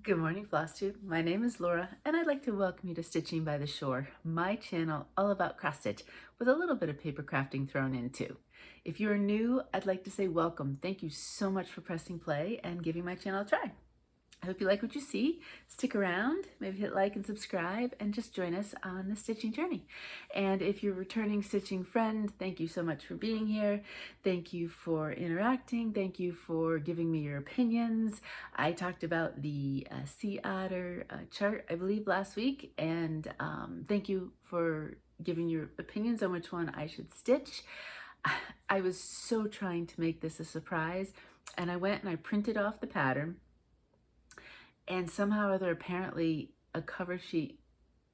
Good morning, Flosstube. My name is Laura, and I'd like to welcome you to Stitching by the Shore, my channel all about cross stitch with a little bit of paper crafting thrown in too. If you're new, I'd like to say welcome. Thank you so much for pressing play and giving my channel a try. I hope you like what you see. Stick around, maybe hit like and subscribe, and just join us on the stitching journey. And if you're a returning stitching friend, thank you so much for being here. Thank you for interacting. Thank you for giving me your opinions. I talked about the sea otter chart, I believe, last week, and thank you for giving your opinions on which one I should stitch. I was so trying to make this a surprise, and I went and I printed off the pattern. And somehow or other, apparently a cover sheet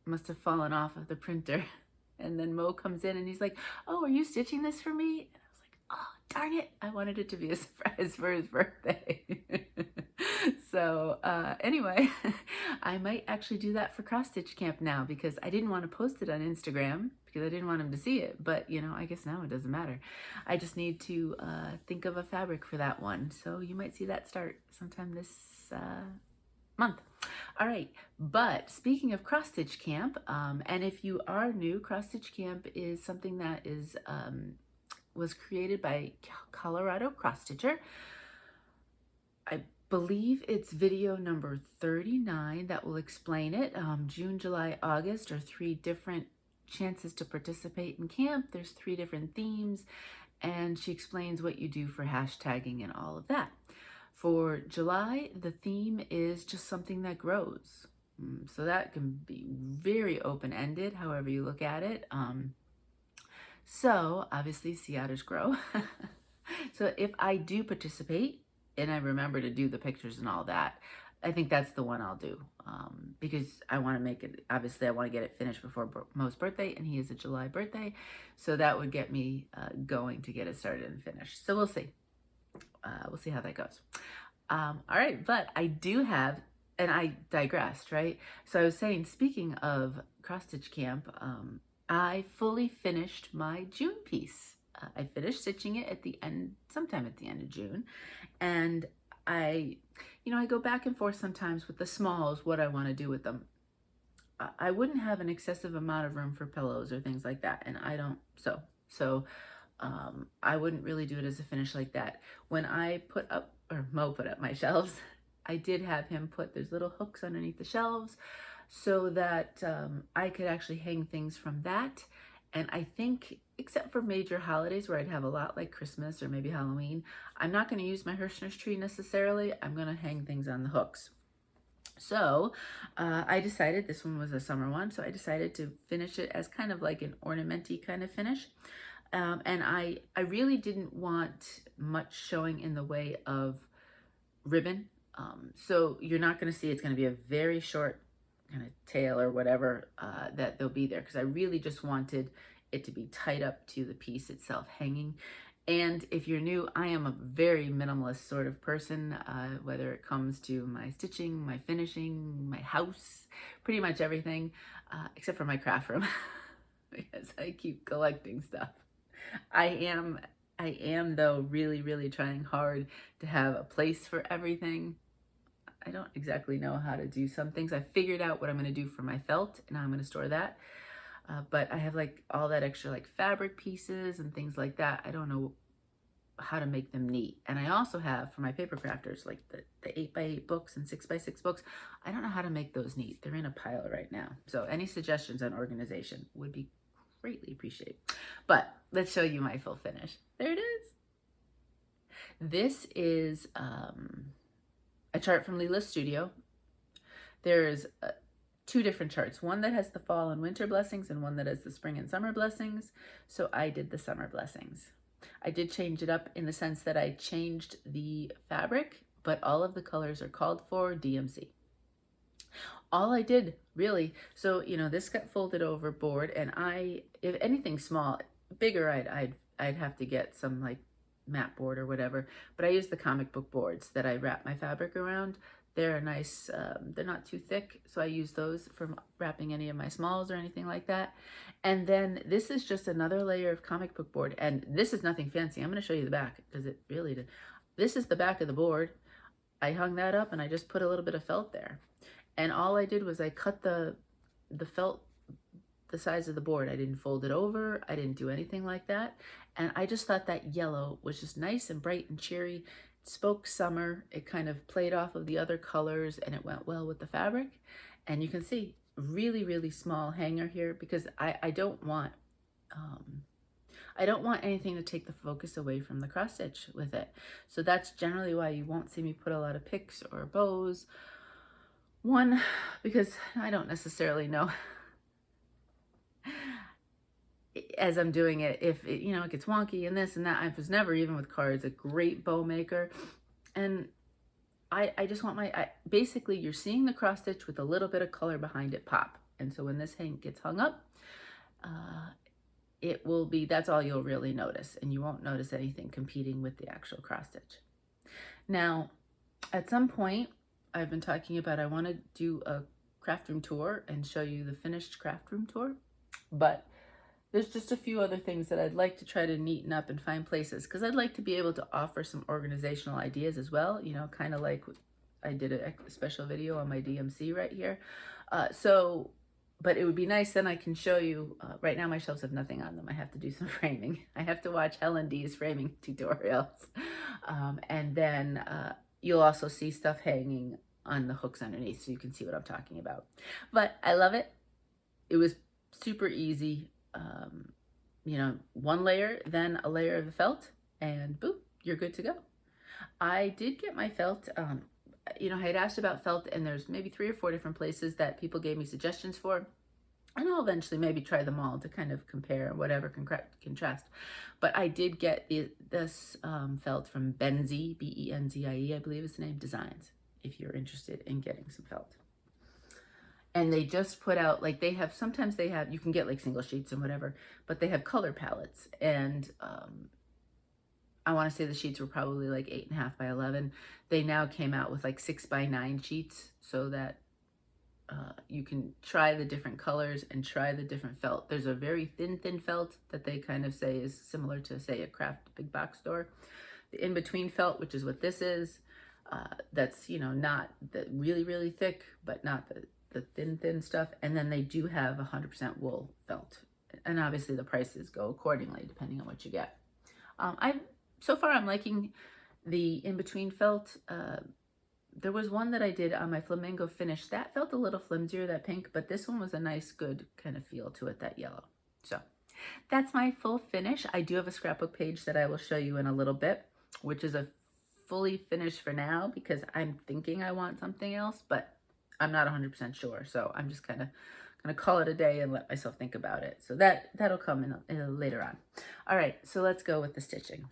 must have fallen off of the printer. And then Mo comes in and he's like, "Oh, are you stitching this for me?" And I was like, "Oh, darn it. I wanted it to be a surprise for his birthday." So anyway, I might actually do that for cross stitch camp now, because I didn't want to post it on Instagram because I didn't want him to see it. But you know, I guess now it doesn't matter. I just need to think of a fabric for that one. So you might see that start sometime this month. All right, but speaking of cross stitch camp, and if you are new, cross stitch camp is something that is was created by Colorado cross stitcher. I believe it's video number 39 that will explain it. June, July, August are 3 different chances to participate in camp. There's 3 different themes, and she explains what you do for hashtagging and all of that. For July, the theme is just something that grows. So that can be very open-ended, however you look at it. So obviously sea otters grow. So if I do participate and I remember to do the pictures and all that, I think that's the one I'll do, because I want to make it, obviously I want to get it finished before Mo's birthday, and he is a July birthday. So that would get me going to get it started and finished. So we'll see. We'll see how that goes. All right, but I do have, and I digressed, right? So I was saying, speaking of cross stitch camp, I fully finished my June piece. I finished stitching it at the end, sometime at the end of June, and I go back and forth sometimes with the smalls, what I want to do with them. I wouldn't have an excessive amount of room for pillows or things like that, and I don't, so I wouldn't really do it as a finish like that. When I put up, or Mo put up my shelves, I did have him put, there's little hooks underneath the shelves so that I could actually hang things from that. And I think, except for major holidays where I'd have a lot like Christmas or maybe Halloween, I'm not going to use my Hirschner's tree necessarily. I'm going to hang things on the hooks. So I decided, this one was a summer one, so I decided to finish it as kind of like an ornamenty kind of finish. And I really didn't want much showing in the way of ribbon. So you're not going to see, it's going to be a very short kind of tail or whatever that they'll be there, because I really just wanted it to be tied up to the piece itself hanging. And if you're new, I am a very minimalist sort of person, whether it comes to my stitching, my finishing, my house, pretty much everything, except for my craft room, because I keep collecting stuff. I am though really trying hard to have a place for everything. I don't exactly know how to do some things. I figured out what I'm going to do for my felt, and how I'm going to store that. But I have like all that extra like fabric pieces and things like that. I don't know how to make them neat. And I also have, for my paper crafters, like the 8x8 books and 6x6 books. I don't know how to make those neat. They're in a pile right now. So any suggestions on organization would be greatly appreciated. But let's show you my full finish. There it is. This is a chart from Lila's studio. There's 2 different charts, one that has the fall and winter blessings and one that has the spring and summer blessings. So I did the summer blessings. I did change it up in the sense that I changed the fabric, but all of the colors are called for DMC. All I did really, so this got folded over board, and if anything small, bigger, I'd have to get some like mat board or whatever, but I use the comic book boards that I wrap my fabric around. They're nice, they're not too thick, so I use those for wrapping any of my smalls or anything like that. And then this is just another layer of comic book board, and this is nothing fancy. I'm going to show you the back, because it really did. This is the back of the board. I hung that up and I just put a little bit of felt there. And all I did was I cut the felt the size of the board. I didn't fold it over. I didn't do anything like that. And I just thought that yellow was just nice and bright and cheery. It spoke summer. It kind of played off of the other colors and it went well with the fabric. And you can see really, really small hanger here because I don't want anything to take the focus away from the cross stitch with it. So that's generally why you won't see me put a lot of picks or bows. One, because I don't necessarily know as I'm doing it, if it, you know, it gets wonky and this and that. I was never, even with cards, a great bow maker. And I just want basically you're seeing the cross stitch with a little bit of color behind it pop. And so when this gets hung up, it will be, that's all you'll really notice. And you won't notice anything competing with the actual cross stitch. Now, at some point, I've been talking about I want to do a craft room tour and show you the finished craft room tour. But there's just a few other things that I'd like to try to neaten up and find places, because I'd like to be able to offer some organizational ideas as well, you know, kind of like I did a special video on my DMC right here. But it would be nice, then I can show you, right now my shelves have nothing on them. I have to do some framing. I have to watch Helen D's framing tutorials. And then you'll also see stuff hanging on the hooks underneath, so you can see what I'm talking about. But I love it. It was super easy. You know, one layer, then a layer of the felt, and boop, you're good to go. I did get my felt, you know, I had asked about felt, and there's maybe 3 or 4 different places that people gave me suggestions for, and I'll eventually maybe try them all to kind of compare whatever contrast. But I did get this felt from Benzie, Benzie, I believe is the name, Designs, if you're interested in getting some felt. And they just put out, like, they have, sometimes they have, you can get like single sheets and whatever, but they have color palettes. And I want to say the sheets were probably like 8.5 by 11. They now came out with like 6 by 9 sheets, so that you can try the different colors and try the different felt. There's a very thin felt that they kind of say is similar to, say, a craft big box store. The in-between felt, which is what this is, that's, you know, not the really thick, but not the thin stuff. And then they do have 100% wool felt, and obviously the prices go accordingly depending on what you get. So far I'm liking the in-between felt. There was one that I did on my flamingo finish that felt a little flimsier, that pink, but this one was a nice good kind of feel to it, that yellow. So that's my full finish. I do have a scrapbook page that I will show you in a little bit, which is a fully finished for now, because I'm thinking I want something else, but I'm not 100% sure. So I'm just kind of going to call it a day and let myself think about it. So that'll come in later on. All right, so let's go with the stitching.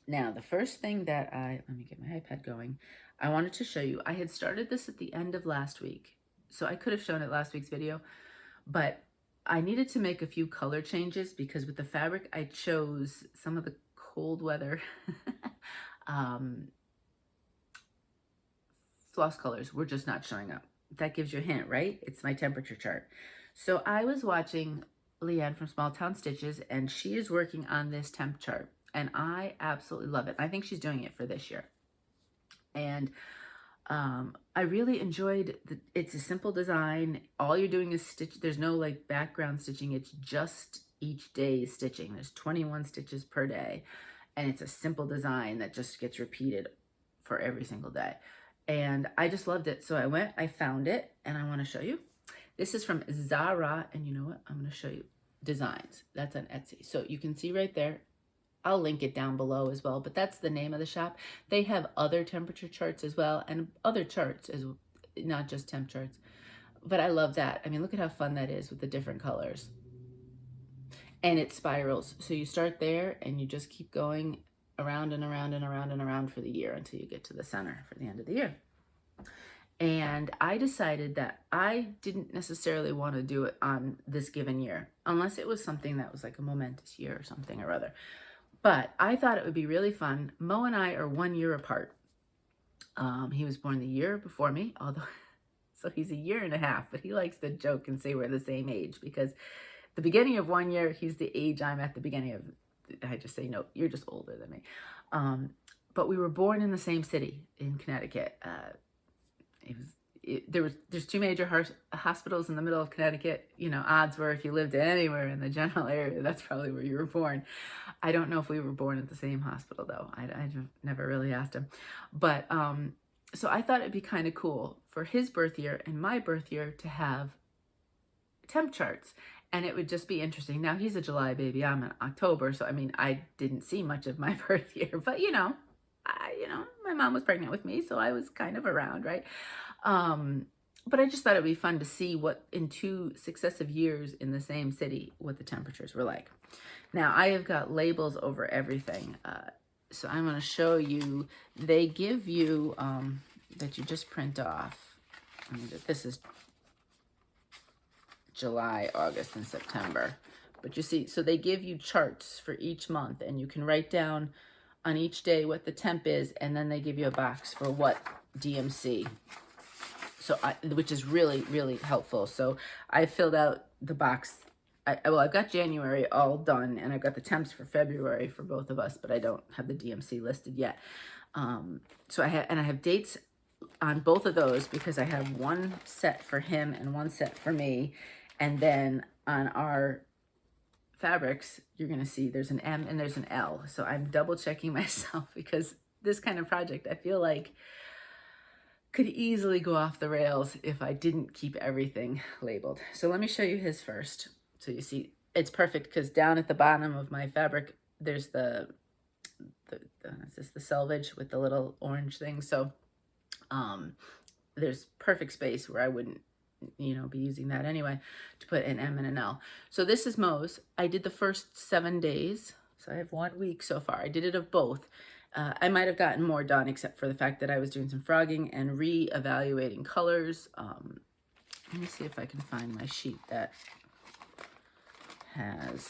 Now, the first thing that let me get my iPad going. I wanted to show you, I had started this at the end of last week. So I could have shown it last week's video, but I needed to make a few color changes because with the fabric, I chose some of the cold weather floss colors were just not showing up. That gives you a hint, right? It's my temperature chart. So I was watching Leanne from Small Town Stitches, and she is working on this temp chart, and I absolutely love it. I think she's doing it for this year. And I really enjoyed it's a simple design. All you're doing is stitch. There's no like background stitching. It's just each day's stitching. There's 21 stitches per day, and it's a simple design that just gets repeated for every single day. And I just loved it. So I found it, and I want to show you. This is from Zahra, and you know what? I'm going to show you designs. That's on Etsy. So you can see right there. I'll link it down below as well, but that's the name of the shop. They have other temperature charts as well, and other charts, as not just temp charts. But I love that. I mean, look at how fun that is with the different colors. And it spirals. So you start there, and you just keep going around and around and around and around for the year until you get to the center for the end of the year. And I decided that I didn't necessarily want to do it on this given year, unless it was something that was like a momentous year or something or other. But I thought it would be really fun. Mo and I are 1 year apart. He was born the year before me, although, so he's 1.5 years, but he likes to joke and say we're the same age, because the beginning of 1 year, he's the age I'm at the beginning of. I just say, no, you're just older than me. but we were born in the same city in Connecticut. There's two major hospitals in the middle of Connecticut. You know, odds were if you lived anywhere in the general area, that's probably where you were born. I don't know if we were born at the same hospital though. I never really asked him. But so I thought it'd be kind of cool for his birth year and my birth year to have temp charts. And it would just be interesting. Now he's a July baby, I'm in October. So I mean, I didn't see much of my birth year, but you know, my mom was pregnant with me, so I was kind of around, right? But I just thought it'd be fun to see what in 2 successive years in the same city, what the temperatures were like. Now I have got labels over everything. So I'm going to show you, they give you, that you just print off. This is July, August, and September. But you see, so they give you charts for each month, and you can write down on each day what the temp is, and then they give you a box for what DMC. So which is really, really helpful. So I filled out the box. I've got January all done, and I've got the temps for February for both of us, but I don't have the DMC listed yet. So I have dates on both of those because I have one set for him and one set for me. And then on our fabrics, you're going to see there's an M and there's an L. So I'm double checking myself because this kind of project, I feel like could easily go off the rails if I didn't keep everything labeled. So let me show you his first. So you see, it's perfect because down at the bottom of my fabric, there's the selvage with the little orange thing. So there's perfect space where I wouldn't, you know, be using that anyway to put an M and an L. So this is Mo's. I did the first 7 days. So I have 1 week so far. I did it of both. I might have gotten more done except for the fact that I was doing some frogging and re-evaluating colors. Let me see if I can find my sheet that has,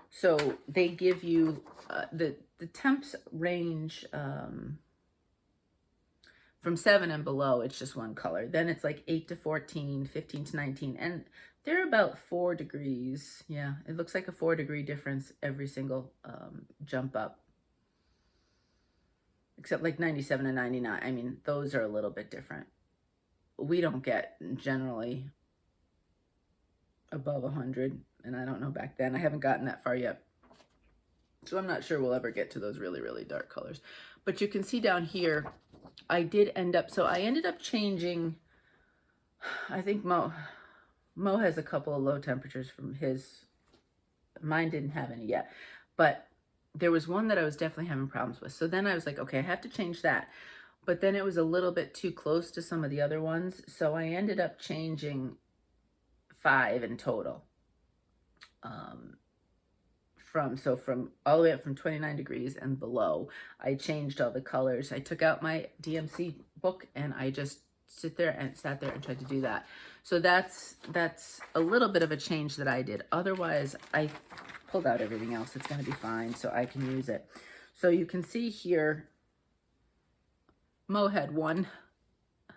so they give you, the temps range from 7 and below, it's just one color. Then it's like 8 to 14, 15 to 19, and they're about 4 degrees. Yeah, it looks like a 4-degree difference every single jump up. Except like 97 and 99. I mean, those are a little bit different. We don't get generally above 100, and I don't know back then. I haven't gotten that far yet. So I'm not sure we'll ever get to those really, really dark colors. But you can see down here, I did end up, so I ended up changing, I think Mo has a couple of low temperatures from his. Mine didn't have any yet, but there was one that I was definitely having problems with. So then I was like, okay, I have to change that. But then it was a little bit too close to some of the other ones. So I ended up changing 5 in total. From all the way up from 29 degrees and below, I changed all the colors. I took out my DMC book and I just sat there and tried to do that. So that's a little bit of a change that I did. Otherwise, I pulled out everything else. It's going to be fine, so I can use it. So you can see here, Mo had one.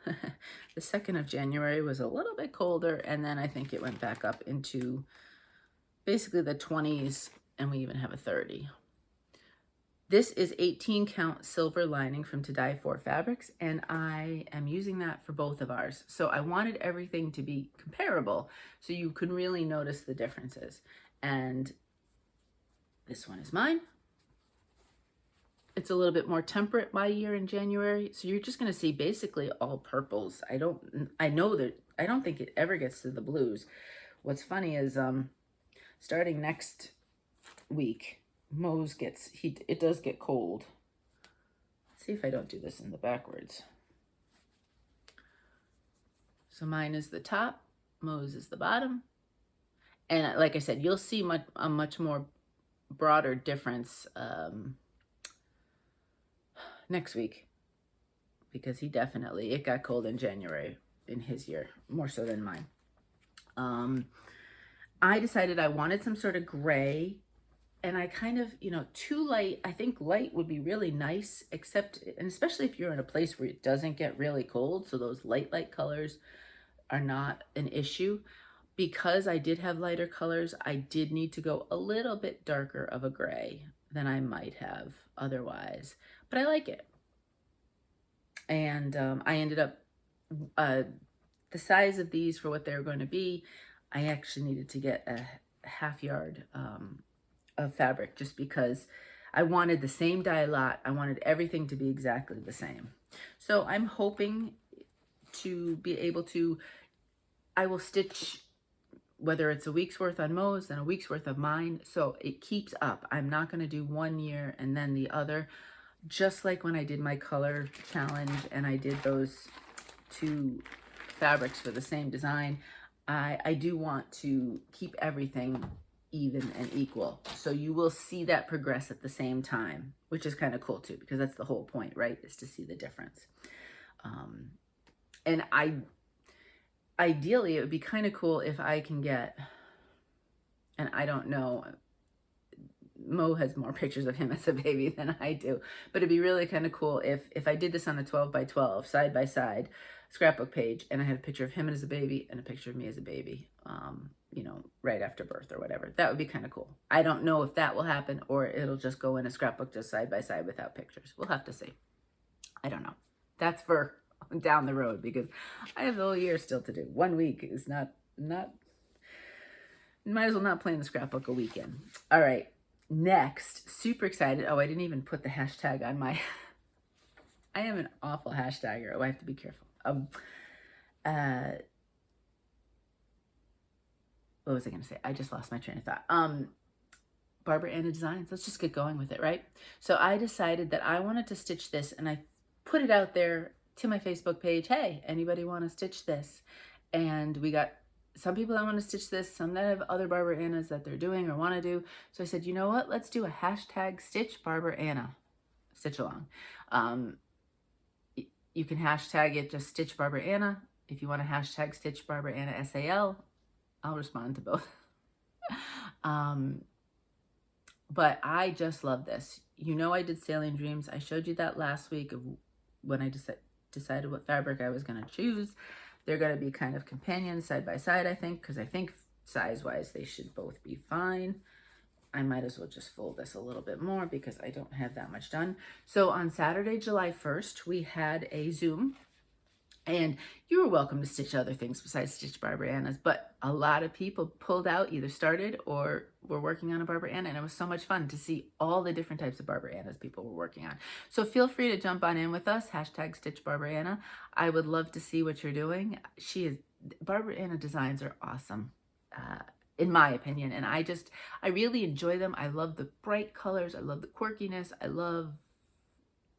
The 2nd of January was a little bit colder, and then I think it went back up into basically the 20s, and we even have a 30. This is 18 count silver lining from To Dye For Fabrics, and I am using that for both of ours. So I wanted everything to be comparable so you could really notice the differences. And this one is mine. It's a little bit more temperate my year in January. So you're just going to see basically all purples. I don't think it ever gets to the blues. What's funny is starting next week, Mo's it does get cold. Let's see if I don't do this in the backwards. So mine is the top, Mo's is the bottom. And like I said, you'll see a much more broader difference next week, because it got cold in January in his year, more so than mine. I decided I wanted some sort of gray, and I kind of, too light. I think light would be really nice, and especially if you're in a place where it doesn't get really cold, so those light colors are not an issue. Because I did have lighter colors, I did need to go a little bit darker of a gray than I might have otherwise, but I like it. And I ended up, the size of these for what they were going to be, I actually needed to get a half yard of fabric just because I wanted the same dye lot. I wanted everything to be exactly the same. So I'm hoping to be able to, I will stitch whether it's a week's worth on Mo's and a week's worth of mine, so it keeps up. I'm not going to do 1 year and then the other, just like when I did my color challenge and I did those 2 fabrics for the same design. I do want to keep everything even and equal, so you will see that progress at the same time, which is kind of cool too, because that's the whole point, right, is to see the difference. And ideally, it would be kind of cool if I can get, and I don't know, Mo has more pictures of him as a baby than I do, but it'd be really kind of cool if I did this on a 12 by 12 side by side scrapbook page, and I had a picture of him as a baby and a picture of me as a baby, you know, right after birth or whatever. That would be kind of cool. I don't know if that will happen or it'll just go in a scrapbook just side by side without pictures. We'll have to see. I don't know. That's for down the road, because I have the whole year still to do. 1 week is not, might as well not play in the scrapbook a weekend. All right. Next, super excited. Oh, I didn't even put the hashtag on my, I am an awful hashtagger. Oh, I have to be careful. What was I going to say? I just lost my train of thought. Barbaraana Designs. Let's just get going with it, right? So I decided that I wanted to stitch this, and I put it out there to my Facebook page. Hey, anybody want to stitch this? And we got some people that want to stitch this, some that have other Barbaraanas that they're doing or want to do. So I said, you know what? Let's do a hashtag Stitch Barbaraana stitch along. You can hashtag it just Stitch Barbaraana. If you want to hashtag Stitch Barbaraana SAL, I'll respond to both. But I just love this. You know, I did Sailing Dreams. I showed you that last week of when I decided what fabric I was going to choose. They're going to be kind of companions side by side, I think, because I think size-wise they should both be fine. I might as well just fold this a little bit more because I don't have that much done. So on Saturday, July 1st, we had a Zoom, and you were welcome to stitch other things besides Stitch Barbaraanas, but a lot of people pulled out, either started or were working on a Barbaraana, and it was so much fun to see all the different types of Barbaraanas people were working on. So feel free to jump on in with us, hashtag Stitch Barbaraana. I would love to see what you're doing. Barbaraana designs are awesome, in my opinion, and I really enjoy them. I love the bright colors, I love the quirkiness, I love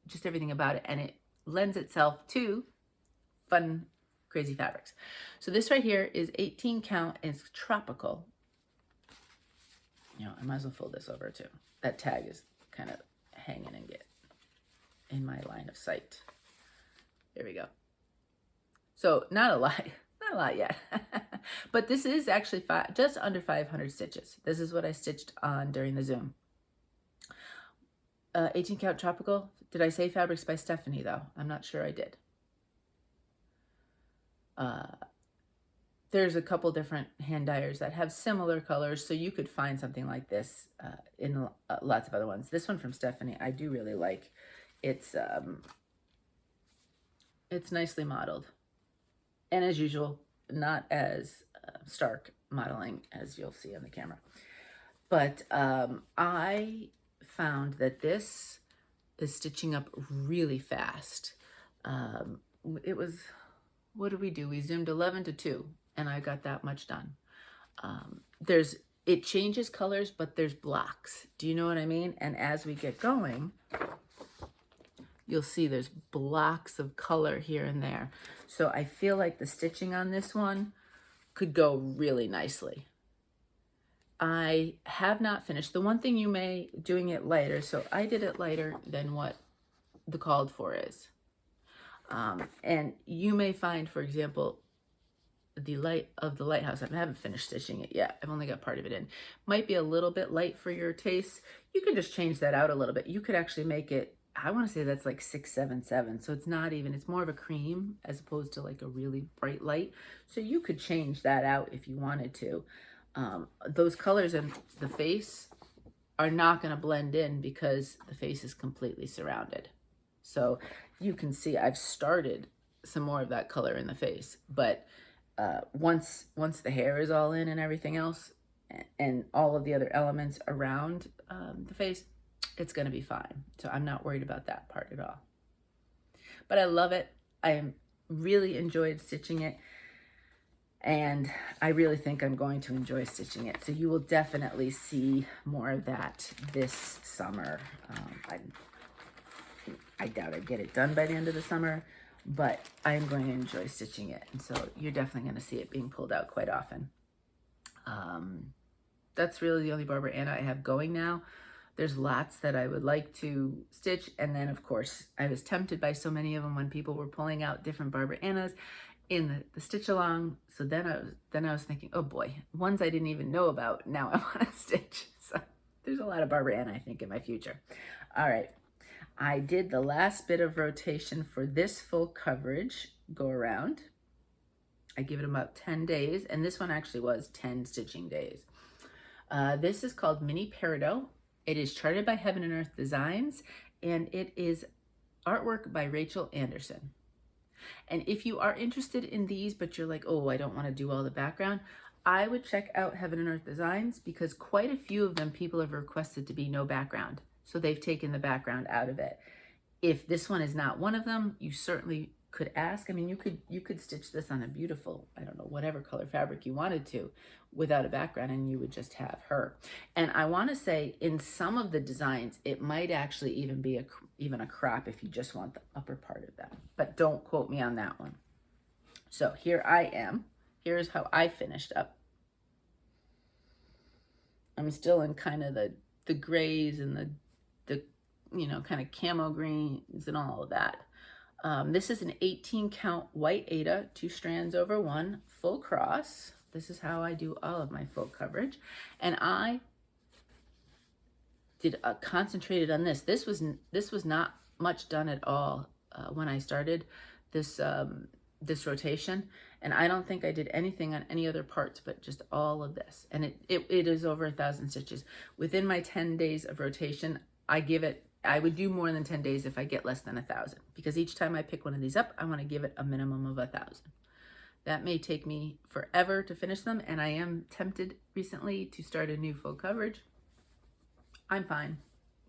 just everything about it, and it lends itself to fun, crazy fabrics. So this right here is 18 count, and it's tropical. You know, I might as well fold this over too. That tag is kind of hanging and get in my line of sight. There we go. So not a lot yet, but this is actually just under 500 stitches. This is what I stitched on during the Zoom. 18 count tropical. Did I say Fabrics by Stephanie though? I'm not sure I did. There's a couple different hand dyers that have similar colors, so you could find something like this in lots of other ones. This one from Stephanie I do really like. It's nicely modeled, and as usual, not as stark modeling as you'll see on the camera. But I found that this is stitching up really fast. It was, what did we do? We zoomed 11 to 2, and I got that much done. It changes colors, but there's blocks. Do you know what I mean? And as we get going, you'll see there's blocks of color here and there. So I feel like the stitching on this one could go really nicely. I have not finished. The one thing you may doing it lighter, so I did it lighter than what the called for is. And you may find, for example, the light of the lighthouse, I haven't finished stitching it yet. I've only got part of it in. Might be a little bit light for your taste. You can just change that out a little bit. You could actually make it, I want to say that's like 677. So it's not even, it's more of a cream as opposed to like a really bright light. So you could change that out if you wanted to. Those colors in the face are not going to blend in because the face is completely surrounded. So you can see I've started some more of that color in the face, but once the hair is all in and everything else, and all of the other elements around the face, it's going to be fine. So I'm not worried about that part at all. But I love it. I really enjoyed stitching it. And I really think I'm going to enjoy stitching it. So you will definitely see more of that this summer. I doubt I'd get it done by the end of the summer, but I am going to enjoy stitching it. And so you're definitely going to see it being pulled out quite often. That's really the only Barbaraana I have going now. There's lots that I would like to stitch. And then, of course, I was tempted by so many of them when people were pulling out different Barbaraanas in the stitch along. So then I was thinking, oh boy, ones I didn't even know about, now I want to stitch. So there's a lot of Barbaraana, I think, in my future. All right, I did the last bit of rotation for this full coverage go around. I give it about 10 days, and this one actually was 10 stitching days. This is called Mini Peridot. It is charted by Heaven and Earth Designs, and it is artwork by Rachel Anderson. And if you are interested in these, but you're like, oh, I don't want to do all the background, I would check out Heaven and Earth Designs, because quite a few of them people have requested to be no background. So they've taken the background out of it. If this one is not one of them, you certainly could ask. I mean, you could stitch this on a beautiful, I don't know, whatever color fabric you wanted to without a background, and you would just have her. And I want to say in some of the designs, it might actually even be even a crop if you just want the upper part of that. But don't quote me on that one. So here I am. Here's how I finished up. I'm still in kind of the grays and the you know, kind of camo greens and all of that. This is an 18 count white Aida, 2 strands over 1, full cross. This is how I do all of my full coverage. And I did concentrated on this. This was not much done at all when I started this this rotation, and I don't think I did anything on any other parts but just all of this. And it is over 1,000 stitches. Within my 10 days of rotation, I would do more than 10 days if I get less than 1,000, because each time I pick one of these up, I want to give it a minimum of 1,000. That may take me forever to finish them, and I am tempted recently to start a new full coverage. I'm fine.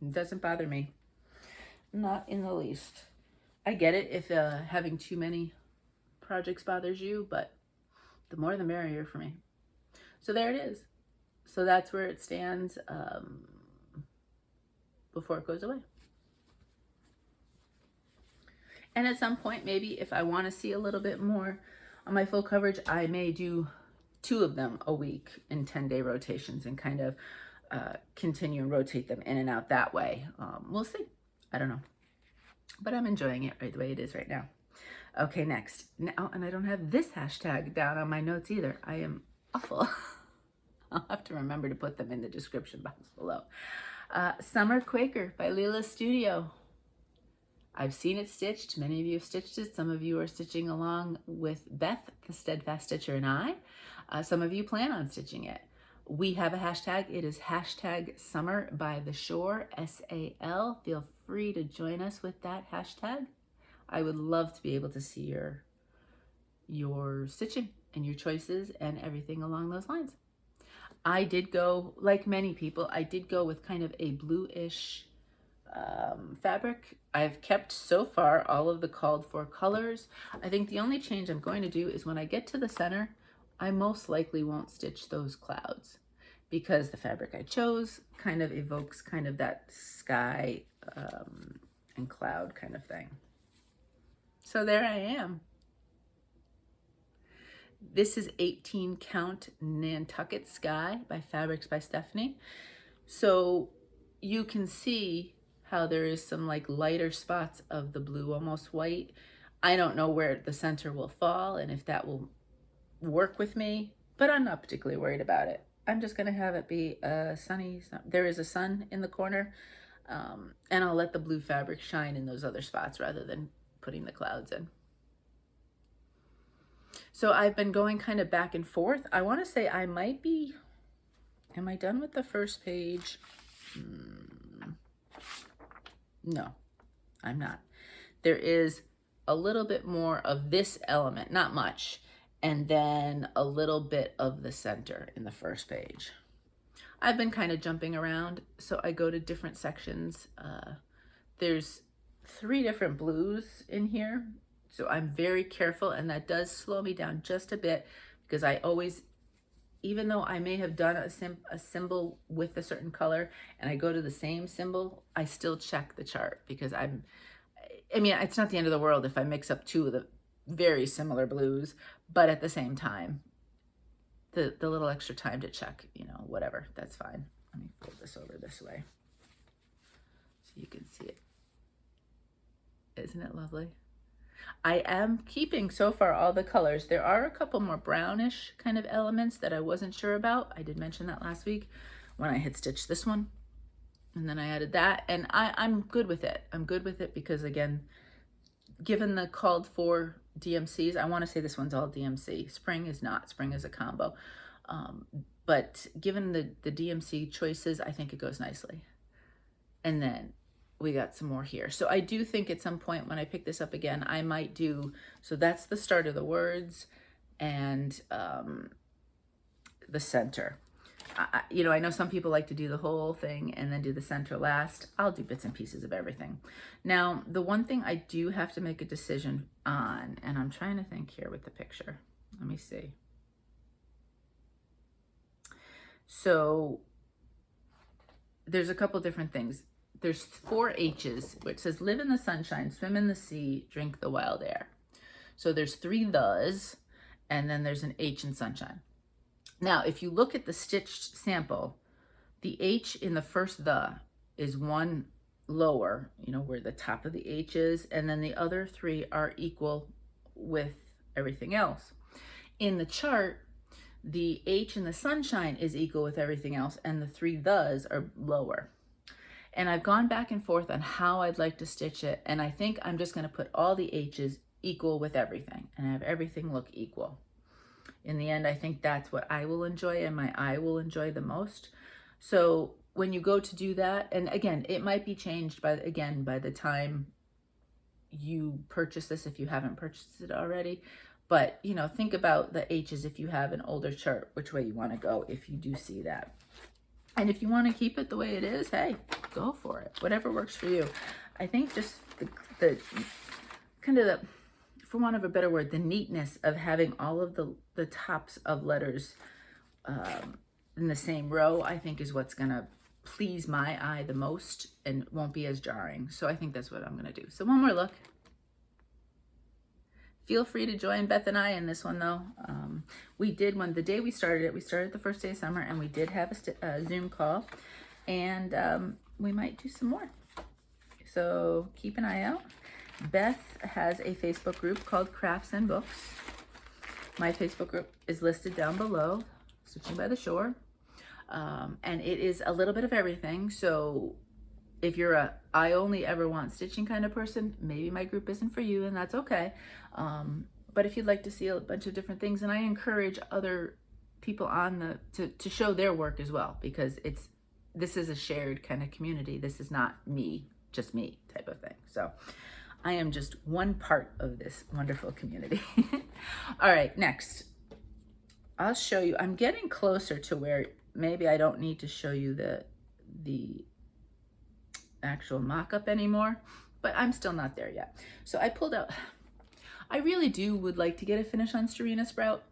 It doesn't bother me. Not in the least. I get it if having too many projects bothers you, but the more the merrier for me. So there it is. So that's where it stands before it goes away. And at some point, maybe if I want to see a little bit more on my full coverage, I may do 2 of them a week in 10-day rotations and kind of continue and rotate them in and out that way. We'll see. I don't know. But I'm enjoying it right the way it is right now. Okay, next. Now, and I don't have this hashtag down on my notes either. I am awful. I'll have to remember to put them in the description box below. Summer Quaker by Lila Studio. I've seen it stitched. Many of you have stitched it. Some of you are stitching along with Beth, the Steadfast Stitcher, and I. Some of you plan on stitching it. We have a hashtag. It is hashtag summerbytheshoresal, SAL. Feel free to join us with that hashtag. I would love to be able to see your stitching and your choices and everything along those lines. I did go, like many people, I did go with kind of a bluish fabric. I've kept so far all of the called for colors. I think the only change I'm going to do is when I get to the center, I most likely won't stitch those clouds, because the fabric I chose kind of evokes kind of that sky and cloud kind of thing. So there I am. This is 18 count Nantucket Sky by Fabrics by Stephanie. So you can see how there is some like lighter spots of the blue, almost white. I don't know where the center will fall and if that will work with me, but I'm not particularly worried about it. I'm just gonna have it be a sunny, there is a sun in the corner, and I'll let the blue fabric shine in those other spots rather than putting the clouds in. So I've been going kind of back and forth. I want to say I might be, am I done with the first page? No, I'm not. There is a little bit more of this element, not much, and then a little bit of the center in the first page. I've been kind of jumping around, so I go to different sections. There's 3 different blues in here, so I'm very careful, and that does slow me down just a bit, because I always, even though I may have done a symbol with a certain color and I go to the same symbol, I still check the chart, because I mean, it's not the end of the world if I mix up 2 of the very similar blues, but at the same time, the little extra time to check, you know, whatever, that's fine. Let me fold this over this way so you can see it. Isn't it lovely? I am keeping so far all the colors. There are a couple more brownish kind of elements that I wasn't sure about. I did mention that last week when I had stitched this one. And then I added that, and I'm good with it. I'm good with it because, again, given the called for DMCs, I want to say this one's all DMC. Spring is not. Spring is a combo. But given the DMC choices, I think it goes nicely. And then we got some more here. So I do think at some point when I pick this up again, I might do, so that's the start of the words and the center. You know, I know some people like to do the whole thing and then do the center last. I'll do bits and pieces of everything. Now, the one thing I do have to make a decision on, and I'm trying to think here with the picture. Let me see. So there's a couple different things. There's 4 H's, which says live in the sunshine, swim in the sea, drink the wild air. So there's 3 thes, and then there's an H in sunshine. Now, if you look at the stitched sample, the H in the first the is 1 lower, you know, where the top of the H is, and then the other 3 are equal with everything else. In the chart, the H in the sunshine is equal with everything else, and the 3 thes are lower. And I've gone back and forth on how I'd like to stitch it, and I think I'm just going to put all the H's equal with everything and have everything look equal. In the end, I think that's what I will enjoy and my eye will enjoy the most. So when you go to do that, and again, it might be changed by the time you purchase this, if you haven't purchased it already. But, you know, think about the H's if you have an older chart, which way you want to go if you do see that. And if you want to keep it the way it is, hey, go for it. Whatever works for you. I think just the kind of the, for want of a better word, the neatness of having all of the tops of letters in the same row, I think is what's going to please my eye the most and won't be as jarring. So I think that's what I'm going to do. So one more look. Feel free to join Beth and I in this one, though. We did, the day we started the first day of summer, and we did have a Zoom call, and we might do some more. So keep an eye out. Beth has a Facebook group called Crafts and Books. My Facebook group is listed down below, Stitching by the Shore. And it is a little bit of everything. So if you're a I only ever want stitching kind of person, maybe my group isn't for you, and that's okay. But if you'd like to see a bunch of different things, and I encourage other people on to show their work as well, because this is a shared kind of community. This is not me, just me type of thing. So I am just one part of this wonderful community. All right, next, I'll show you. I'm getting closer to where maybe I don't need to show you the actual mock-up anymore, but I'm still not there yet. So I pulled out, I really would like to get a finish on Serena Sprout,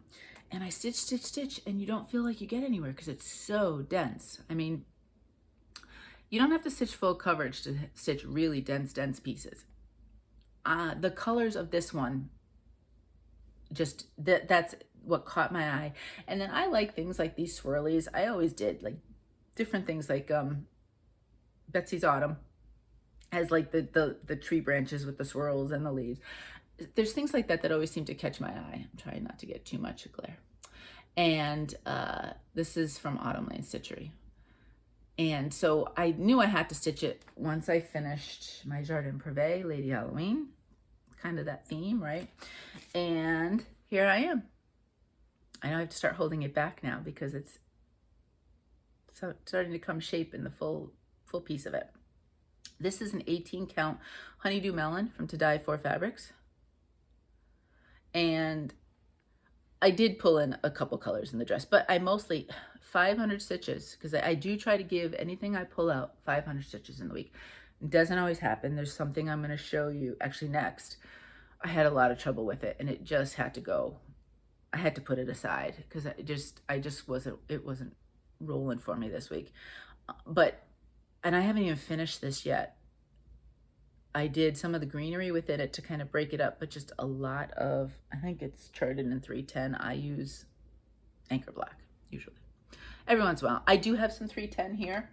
and I stitch, and you don't feel like you get anywhere because it's so dense. I mean, you don't have to stitch full coverage to stitch really dense pieces. The colors of this one, just that's what caught my eye. And then I like things like these swirlies. I always did, like different things like Betsy's Autumn has like the tree branches with the swirls and the leaves. There's things like that always seem to catch my eye. I'm trying not to get too much glare. And this is from Autumn Lane Stitchery. And so I knew I had to stitch it once I finished my Jardin Privé, Lady Halloween, kind of that theme, right? And here I am. I know I have to start holding it back now because it's starting to come shape in the full full piece of it. This is an 18 count Honeydew Melon from To Dye For Fabrics. And I did pull in a couple colors in the dress, but I mostly 500 stitches, because I do try to give anything I pull out 500 stitches in the week. It doesn't always happen. There's something I'm going to show you actually next. I had a lot of trouble with it and it just had to go. I had to put it aside because it wasn't rolling for me this week. And I haven't even finished this yet. I did some of the greenery within it to kind of break it up, but just a lot of, I think it's charted in 310. I use Anchor Black usually. Every once in a while. I do have some 310 here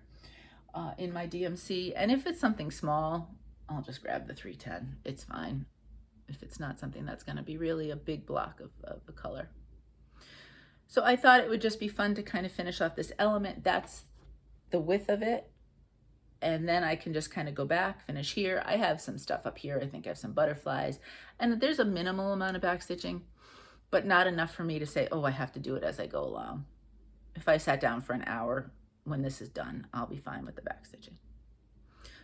in my DMC. And if it's something small, I'll just grab the 310. It's fine. If it's not something that's going to be really a big block of the color. So I thought it would just be fun to kind of finish off this element. That's the width of it. And then I can just kind of go back, finish here. I have some stuff up here. I think I have some butterflies. And there's a minimal amount of back stitching, but not enough for me to say, oh, I have to do it as I go along. If I sat down for an hour when this is done, I'll be fine with the back stitching.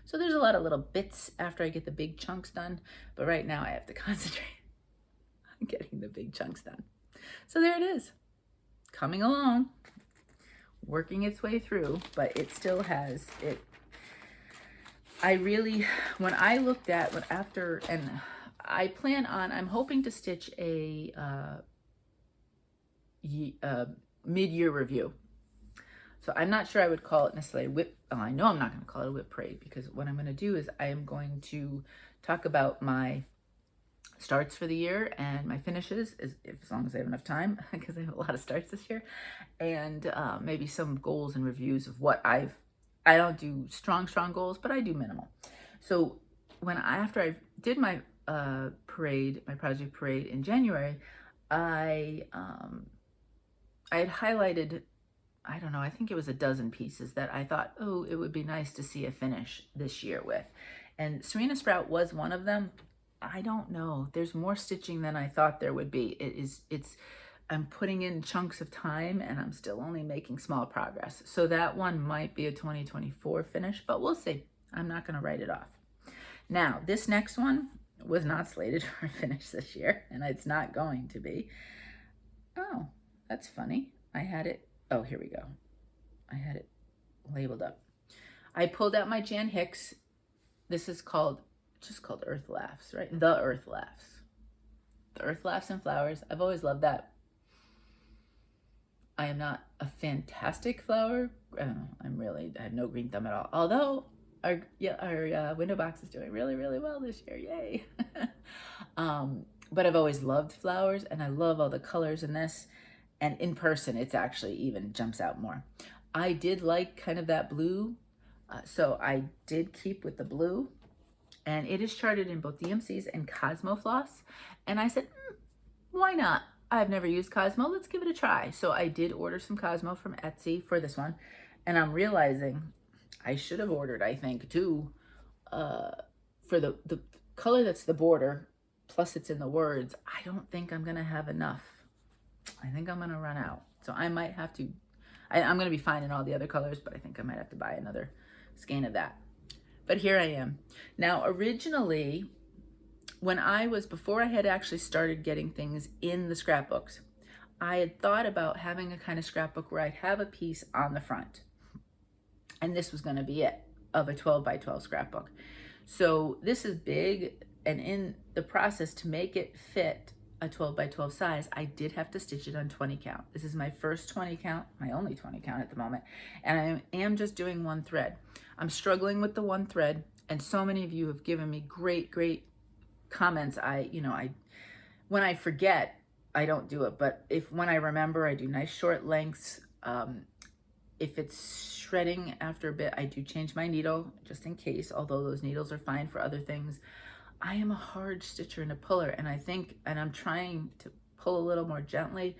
So there's a lot of little bits after I get the big chunks done, but right now I have to concentrate on getting the big chunks done. So there it is, coming along, working its way through, but it still has it. I really, when I looked at what after, and I plan on, I'm hoping to stitch a mid-year review. So I'm not sure I would call it necessarily whip. Oh, I know I'm not going to call it a whip parade, because what I'm going to do is I am going to talk about my starts for the year and my finishes, as long as I have enough time, because I have a lot of starts this year, and maybe some goals and reviews of what I don't do strong goals, but I do minimal. So after I did my parade, my project parade in January, I had highlighted, I don't know, I think it was a dozen pieces that I thought, oh, it would be nice to see a finish this year with. And Serena Sprout was one of them. I don't know. There's more stitching than I thought there would be. I'm putting in chunks of time and I'm still only making small progress. So that one might be a 2024 finish, but we'll see. I'm not going to write it off. Now, this next one was not slated for a finish this year, and it's not going to be. Oh, that's funny. I had it. Oh, here we go. I had it labeled up. I pulled out my Jan Hicks. This is just called Earth Laughs, right? The Earth Laughs. The Earth Laughs and Flowers. I've always loved that. I am not a fantastic flower. I have no green thumb at all. Although our window box is doing really, really well this year. Yay. But I've always loved flowers, and I love all the colors in this. And in person, it's actually even jumps out more. I did like kind of that blue. So I did keep with the blue. And it is charted in both DMCs and Cosmo Floss. And I said, why not? I've never used Cosmo. Let's give it a try. So I did order some Cosmo from Etsy for this one. And I'm realizing I should have ordered, I think, two, for the color that's the border, plus it's in the words. I don't think I'm going to have enough. I think I'm going to run out. So I might have to, I'm going to be fine in all the other colors, but I think I might have to buy another skein of that. But here I am. Now, originally, before I had actually started getting things in the scrapbooks, I had thought about having a kind of scrapbook where I'd have a piece on the front. And this was going to be it, of a 12 by 12 scrapbook. So this is big, and in the process to make it fit a 12 by 12 size, I did have to stitch it on 20 count. This is my first 20 count, my only 20 count at the moment, and I am just doing one thread. I'm struggling with the one thread, and so many of you have given me great comments. When I forget, I don't do it, but when I remember, I do nice short lengths. If it's shredding after a bit, I do change my needle just in case, although those needles are fine for other things. I am a hard stitcher and a puller, and I'm trying to pull a little more gently,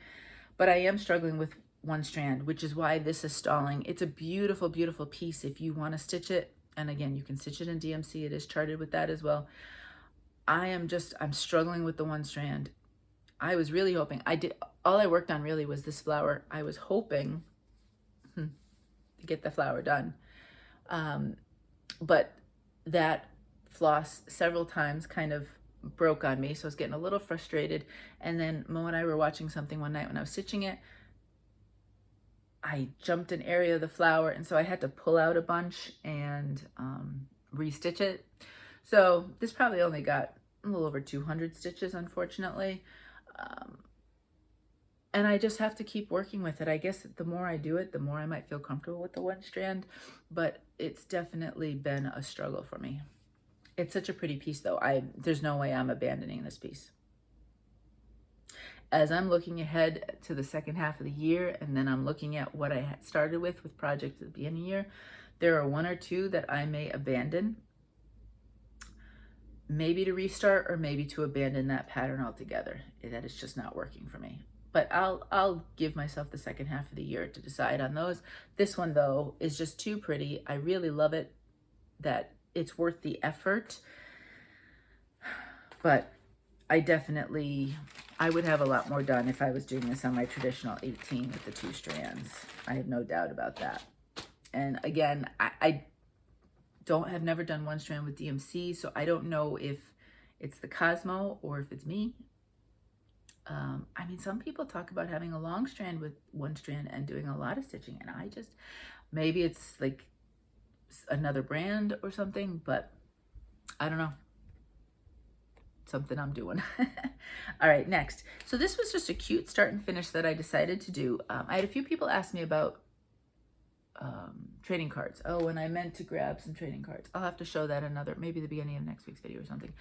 but I am struggling with one strand, which is why this is stalling. It's a beautiful, beautiful piece if you want to stitch it. And again, you can stitch it in DMC. It is charted with that as well. I'm struggling with the one strand. I was really hoping, all I worked on really was this flower. I was hoping to get the flower done. but that floss several times kind of broke on me, so I was getting a little frustrated. And then Mo and I were watching something one night when I was stitching it. I jumped an area of the flower, and so I had to pull out a bunch and restitch it. So this probably only got a little over 200 stitches, unfortunately. And I just have to keep working with it. I guess the more I do it, the more I might feel comfortable with the one strand, but it's definitely been a struggle for me. It's such a pretty piece though. There's no way I'm abandoning this piece. As I'm looking ahead to the second half of the year, and then I'm looking at what I had started with projects at the beginning of the year, there are one or two that I may abandon, maybe to restart, or maybe to abandon that pattern altogether. That is just not working for me. But I'll give myself the second half of the year to decide on those. This one though is just too pretty. I really love it, that it's worth the effort. But I would have a lot more done if I was doing this on my traditional 18 with the 2 strands. I have no doubt about that. And again, I have never done one strand with DMC, so I don't know if it's the Cosmo or if it's me. I mean, some people talk about having a long strand with one strand and doing a lot of stitching, and maybe it's like another brand or something, but I don't know. Something I'm doing. All right, next. So this was just a cute start and finish that I decided to do. I had a few people ask me about trading cards. Oh, and I meant to grab some trading cards. I'll have to show that maybe the beginning of next week's video or something.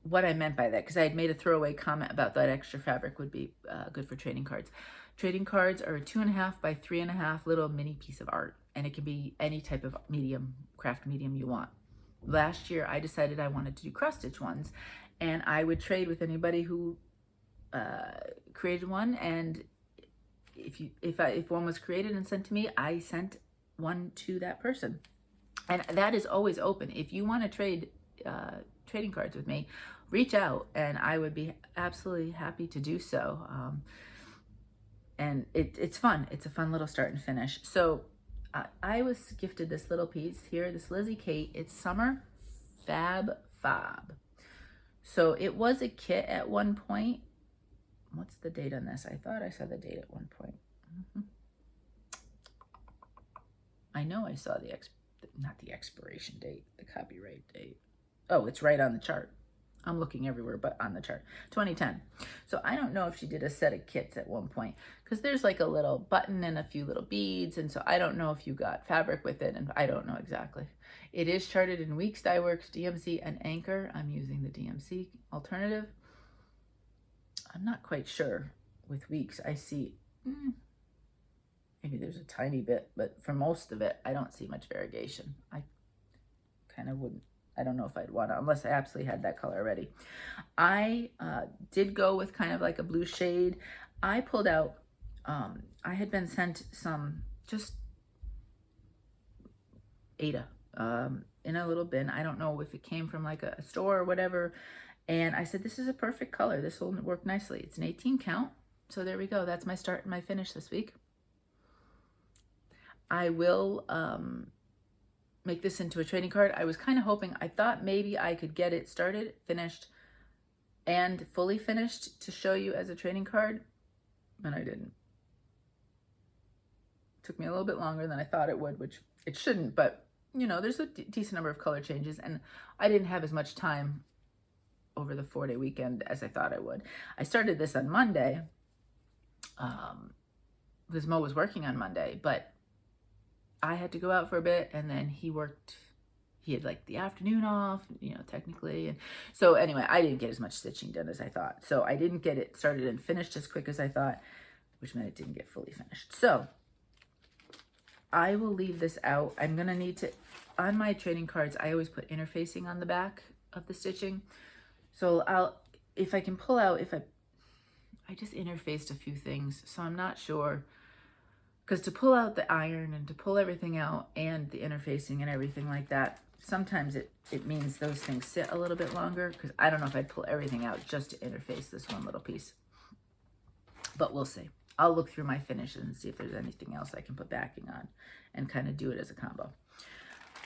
What I meant by that, because I had made a throwaway comment about that extra fabric would be good for trading cards. Trading cards are a 2.5 by 3.5 little mini piece of art, and it can be any type of medium, craft medium you want. Last year, I decided I wanted to do cross stitch ones, and I would trade with anybody who created one. And if one was created and sent to me, I sent one to that person, and that is always open. If you want to trade trading cards with me, reach out, and I would be absolutely happy to do so. And it's fun. It's a fun little start and finish. So I was gifted this little piece here, this Lizzie Kate. It's Summer Fab Fob. So it was a kit at one point. What's the date on this? I thought I saw the date at one point. I know I saw not the expiration date, the copyright date. Oh, it's right on the chart. I'm looking everywhere but on the chart. 2010. So I don't know if she did a set of kits at one point, because there's like a little button and a few little beads, and so I don't know if you got fabric with it, and I don't know exactly. It is charted in Weeks, Dyeworks, DMC, and Anchor. I'm using the DMC alternative. I'm not quite sure with Weeks. I see maybe there's a tiny bit, but for most of it, I don't see much variegation. I kind of wouldn't. I don't know if I'd want to, unless I absolutely had that color already. I did go with kind of like a blue shade. I pulled out, I had been sent some just Aida in a little bin. I don't know if it came from like a store or whatever. And I said, this is a perfect color. This will work nicely. It's an 18 count. So there we go. That's my start and my finish this week. I will make this into a trading card. I was kind of hoping, I thought maybe I could get it started, finished, and fully finished to show you as a trading card, and I didn't. It took me a little bit longer than I thought it would, which it shouldn't, but you know, there's a decent number of color changes, and I didn't have as much time over the 4-day weekend as I thought I would. I started this on Monday, because Mo was working on Monday, but I had to go out for a bit, and then he had like the afternoon off, you know, technically. And so anyway, I didn't get as much stitching done as I thought. So I didn't get it started and finished as quick as I thought, which meant it didn't get fully finished. So I will leave this out. I'm going to need to, on my trading cards, I always put interfacing on the back of the stitching. So if I can pull out, I just interfaced a few things, so I'm not sure. Because to pull out the iron and to pull everything out and the interfacing and everything like that, sometimes it means those things sit a little bit longer, because I don't know if I'd pull everything out just to interface this one little piece. But we'll see. I'll look through my finishes and see if there's anything else I can put backing on and kind of do it as a combo.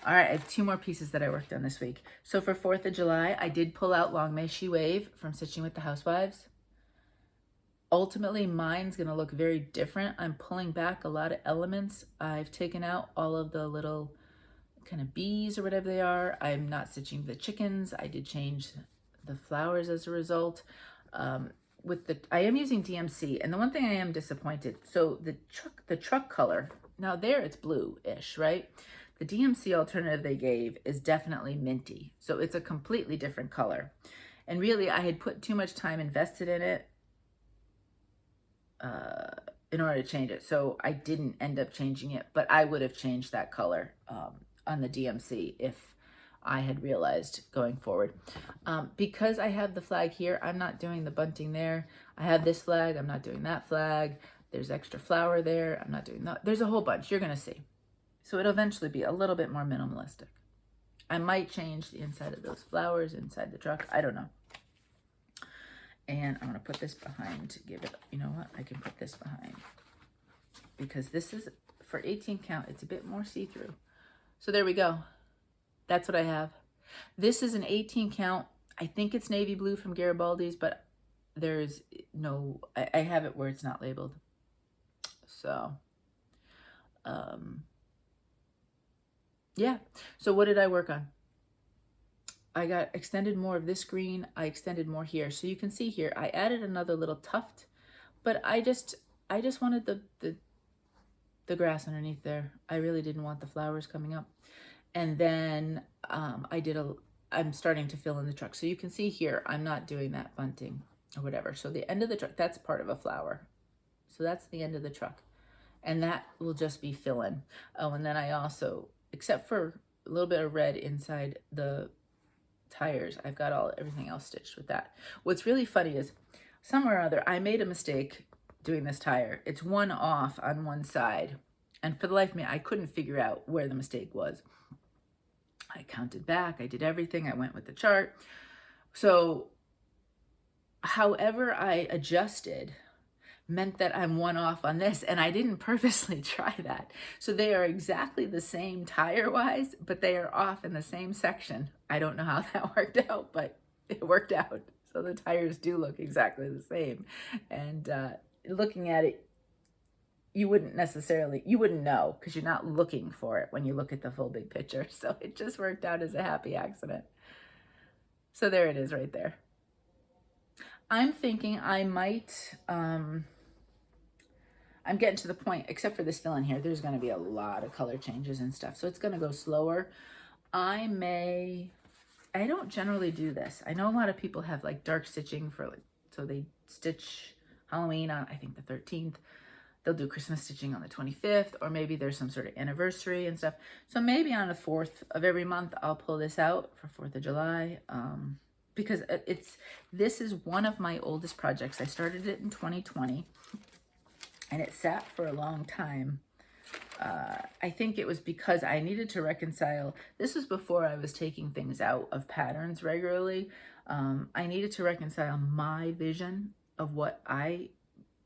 All right, I have 2 more pieces that I worked on this week. So for 4th of July, I did pull out Long May She Wave from Stitching with the Housewives. Ultimately, mine's gonna look very different. I'm pulling back a lot of elements. I've taken out all of the little kind of bees or whatever they are. I'm not stitching the chickens. I did change the flowers as a result. I am using DMC, and the one thing I am disappointed, so the truck color, now there it's blue-ish, right? The DMC alternative they gave is definitely minty, so it's a completely different color. And really, I had put too much time invested in it in order to change it, so I didn't end up changing it, but I would have changed that color on the DMC if I had realized going forward. Because I have the flag here, I'm not doing the bunting there. I have this flag, I'm not doing that flag. There's extra flower there, I'm not doing that. There's a whole bunch, you're gonna see. So it'll eventually be a little bit more minimalistic. I might change the inside of those flowers inside the truck, I don't know. And I'm gonna put this behind to give it, you know what, I can put this behind. Because this is, for 18 count, it's a bit more see-through. So there we go. That's what I have. This is an 18 count. I think it's navy blue from Garibaldis, but there's no, I have it where it's not labeled. So, yeah. So what did I work on? I got extended more of this green. I extended more here. So you can see here, I added another little tuft, but I just wanted the grass underneath there. I really didn't want the flowers coming up. And then I'm starting to fill in the truck. So you can see here, I'm not doing that bunting or whatever. So the end of the truck, that's part of a flower. So that's the end of the truck. And that will just be fill in. Oh, and then I also, except for a little bit of red inside the tires, I've got everything else stitched with that. What's really funny is somewhere or other, I made a mistake doing this tire. It's one off on one side. And for the life of me, I couldn't figure out where the mistake was. I counted back, I did everything, I went with the chart. So however I adjusted meant that I'm one off on this, and I didn't purposely try that. So they are exactly the same tire-wise, but they are off in the same section. I don't know how that worked out, but it worked out. So the tires do look exactly the same. And looking at it, you wouldn't know because you're not looking for it when you look at the full big picture. So it just worked out as a happy accident. So there it is right there. I'm thinking I might, I'm getting to the point, except for this fill in here, there's going to be a lot of color changes and stuff. So it's going to go slower. I don't generally do this. I know a lot of people have like dark stitching for so they stitch Halloween on, I think, the 13th. They'll do Christmas stitching on the 25th, or maybe there's some sort of anniversary and stuff. So maybe on the 4th of every month, I'll pull this out for 4th of July. Because this is one of my oldest projects. I started it in 2020 and it sat for a long time. I think it was because I needed to reconcile. This was before I was taking things out of patterns regularly. I needed to reconcile my vision of what I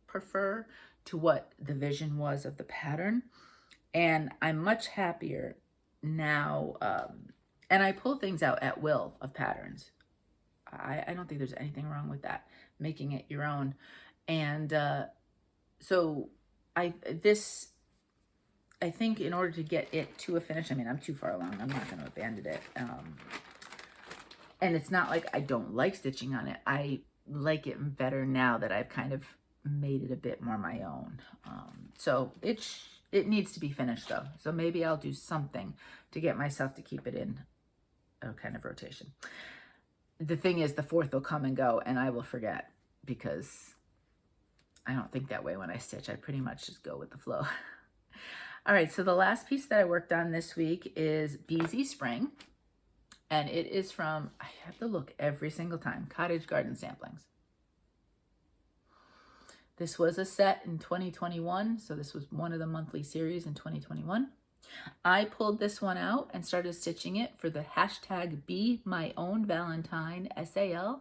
prefer to what the vision was of the pattern. And I'm much happier now. And I pull things out at will of patterns. I don't think there's anything wrong with that, making it your own. And so I think in order to get it to a finish, I mean, I'm too far along. I'm not going to abandon it. And it's not like I don't like stitching on it. I like it better now that I've kind of made it a bit more my own. So it needs to be finished though. So maybe I'll do something to get myself to keep it in a kind of rotation. The thing is, the 4th will come and go and I will forget because I don't think that way when I stitch. I pretty much just go with the flow. All right, so the last piece that I worked on this week is Beezy Spring. And it is from, I have to look every single time, Cottage Garden Samplings. This was a set in 2021, so this was one of the monthly series in 2021. I pulled this one out and started stitching it for the hashtag beemyownvalentinesal.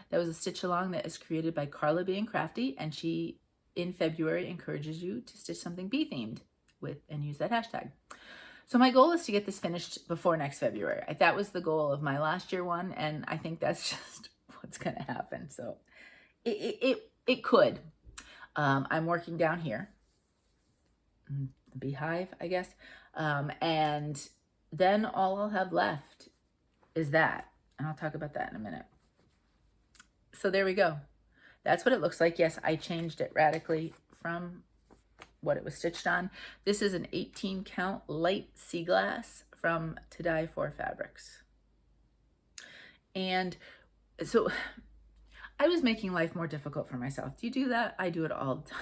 That was a stitch along that is created by Carla Being Crafty, and she in February encourages you to stitch something bee themed with and use that hashtag. So my goal is to get this finished before next February. That was the goal of my last year one, and I think that's just what's going to happen. So it could. I'm working down here, the beehive, I guess, and then all I'll have left is that, and I'll talk about that in a minute. So there we go. That's what it looks like. Yes, I changed it radically from what it was stitched on. This is an 18 count light Seaglass from To Dye For Fabrics. And so I was making life more difficult for myself. Do you do that? I do it all the time.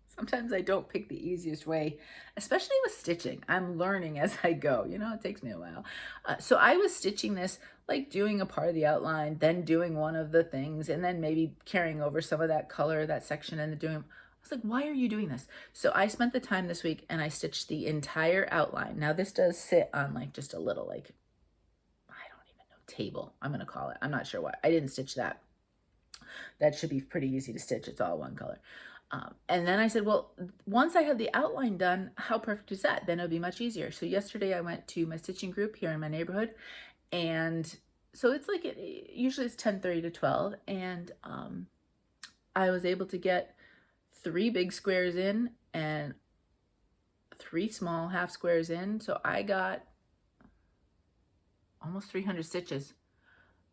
Sometimes I don't pick the easiest way, especially with stitching. I'm learning as I go. You know, it takes me a while. So I was stitching this, like doing a part of the outline, then doing one of the things, and then maybe carrying over some of that color, that section, and doing. I was like, why are you doing this? So I spent the time this week and I stitched the entire outline. Now this does sit on like just a little, like, I don't even know, table, I'm going to call it. I'm not sure what. I didn't stitch that. That should be pretty easy to stitch. It's all one color. And then I said, well, once I have the outline done, how perfect is that? Then it'll be much easier. So yesterday I went to my stitching group here in my neighborhood. And so it's like, usually it's 10:30 to 12. And I was able to get 3 big squares in and 3 small half squares in. So I got almost 300 stitches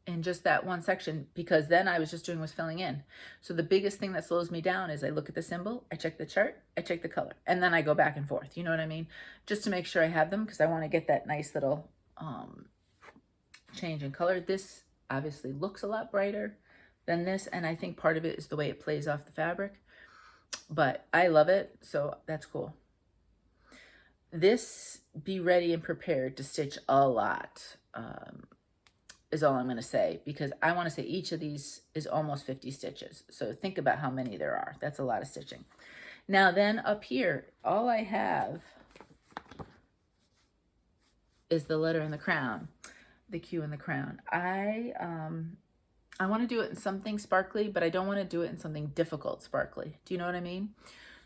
in just that one section, because then I was just doing was filling in. So the biggest thing that slows me down is I look at the symbol, I check the chart, I check the color, and then I go back and forth. You know what I mean? Just to make sure I have them, because I want to get that nice little change in color. This obviously looks a lot brighter than this, and I think part of it is the way it plays off the fabric. But I love it, so that's cool. This, be ready and prepared to stitch a lot, is all I'm going to say, because I want to say each of these is almost 50 stitches. So think about how many there are. That's a lot of stitching. Now then up here, all I have is the letter and the crown, the Q and the crown. I want to do it in something sparkly, but I don't want to do it in something difficult sparkly. Do you know what I mean?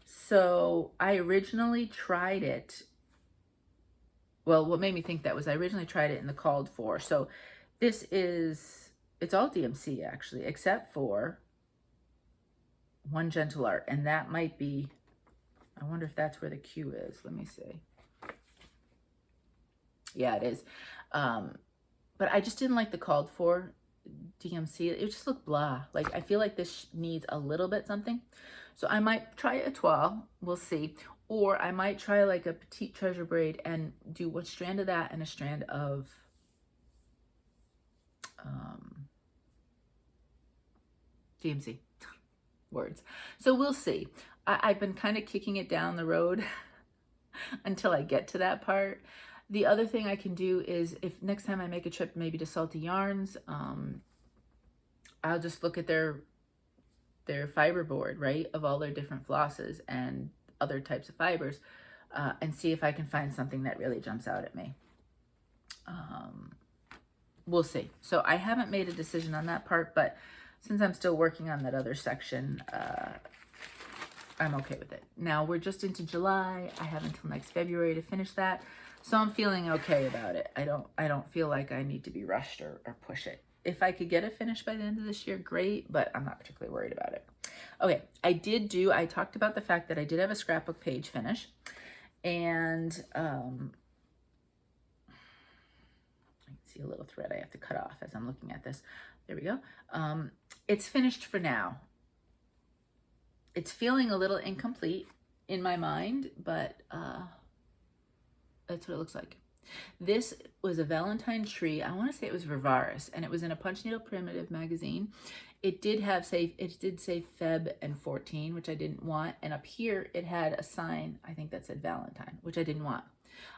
So I originally tried it. Well, what made me think that was I originally tried it in the called for. So this is, it's all DMC actually, except for one gentle art. And that might be, I wonder if that's where the Q is. Let me see. Yeah, it is. But I just didn't like the called for DMC. It just looked blah. Like, I feel like this needs a little bit something. So I might try a toile. We'll see. Or I might try like a petite treasure braid and do one strand of that and a strand of DMC words. So we'll see. I've been kind of kicking it down the road until I get to that part. The other thing I can do is, if next time I make a trip maybe to Salty Yarns, I'll just look at their fiber board, right, of all their different flosses and other types of fibers, and see if I can find something that really jumps out at me. We'll see. So I haven't made a decision on that part, but since I'm still working on that other section, I'm okay with it. Now we're just into July. I have until next February to finish that. So I'm feeling okay about it. I don't feel like I need to be rushed or push it. If I could get it finished by the end of this year, great, but I'm not particularly worried about it. Okay, I talked about the fact that I did have a scrapbook page finish, and I can see a little thread I have to cut off as I'm looking at this. There we go. It's finished for now. It's feeling a little incomplete in my mind, but that's what it looks like. This was a Valentine tree. I want to say it was Vivaris, and it was in a Punch Needle Primitive magazine. It did say Feb and 14, which I didn't want. And up here it had a sign, I think that said Valentine, which I didn't want.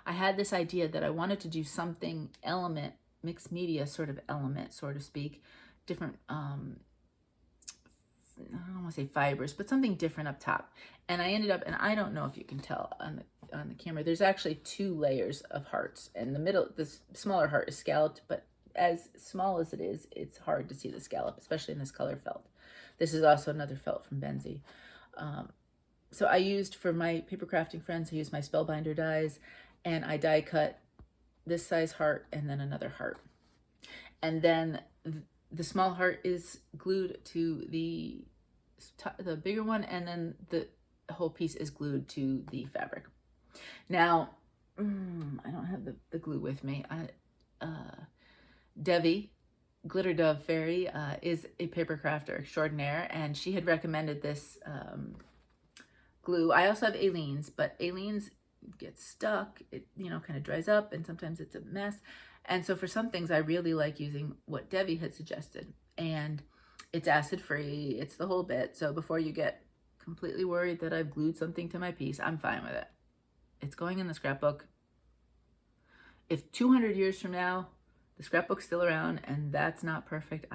I had this idea that I wanted to do something element, mixed media sort of element, so to speak, different, I don't want to say fibers, but something different up top. And I ended up, and I don't know if you can tell on the camera, there's actually 2 layers of hearts, and the middle, this smaller heart is scalloped, but as small as it is, it's hard to see the scallop, especially in this color felt. This is also another felt from Benzie. So I used, for my paper crafting friends, I used my Spellbinder dies, and I die cut this size heart and then another heart. And then the small heart is glued to the bigger one, and then the whole piece is glued to the fabric. Now, I don't have the glue with me. Devi, Glitter Dove Fairy, is a paper crafter extraordinaire, and she had recommended this glue. I also have Aleene's, but Aleene's gets stuck. It, you know, kind of dries up, and sometimes it's a mess. And so for some things, I really like using what Devi had suggested. And it's acid-free. It's the whole bit. So before you get completely worried that I've glued something to my piece, I'm fine with it. It's going in the scrapbook. If 200 years from now, the scrapbook's still around and that's not perfect,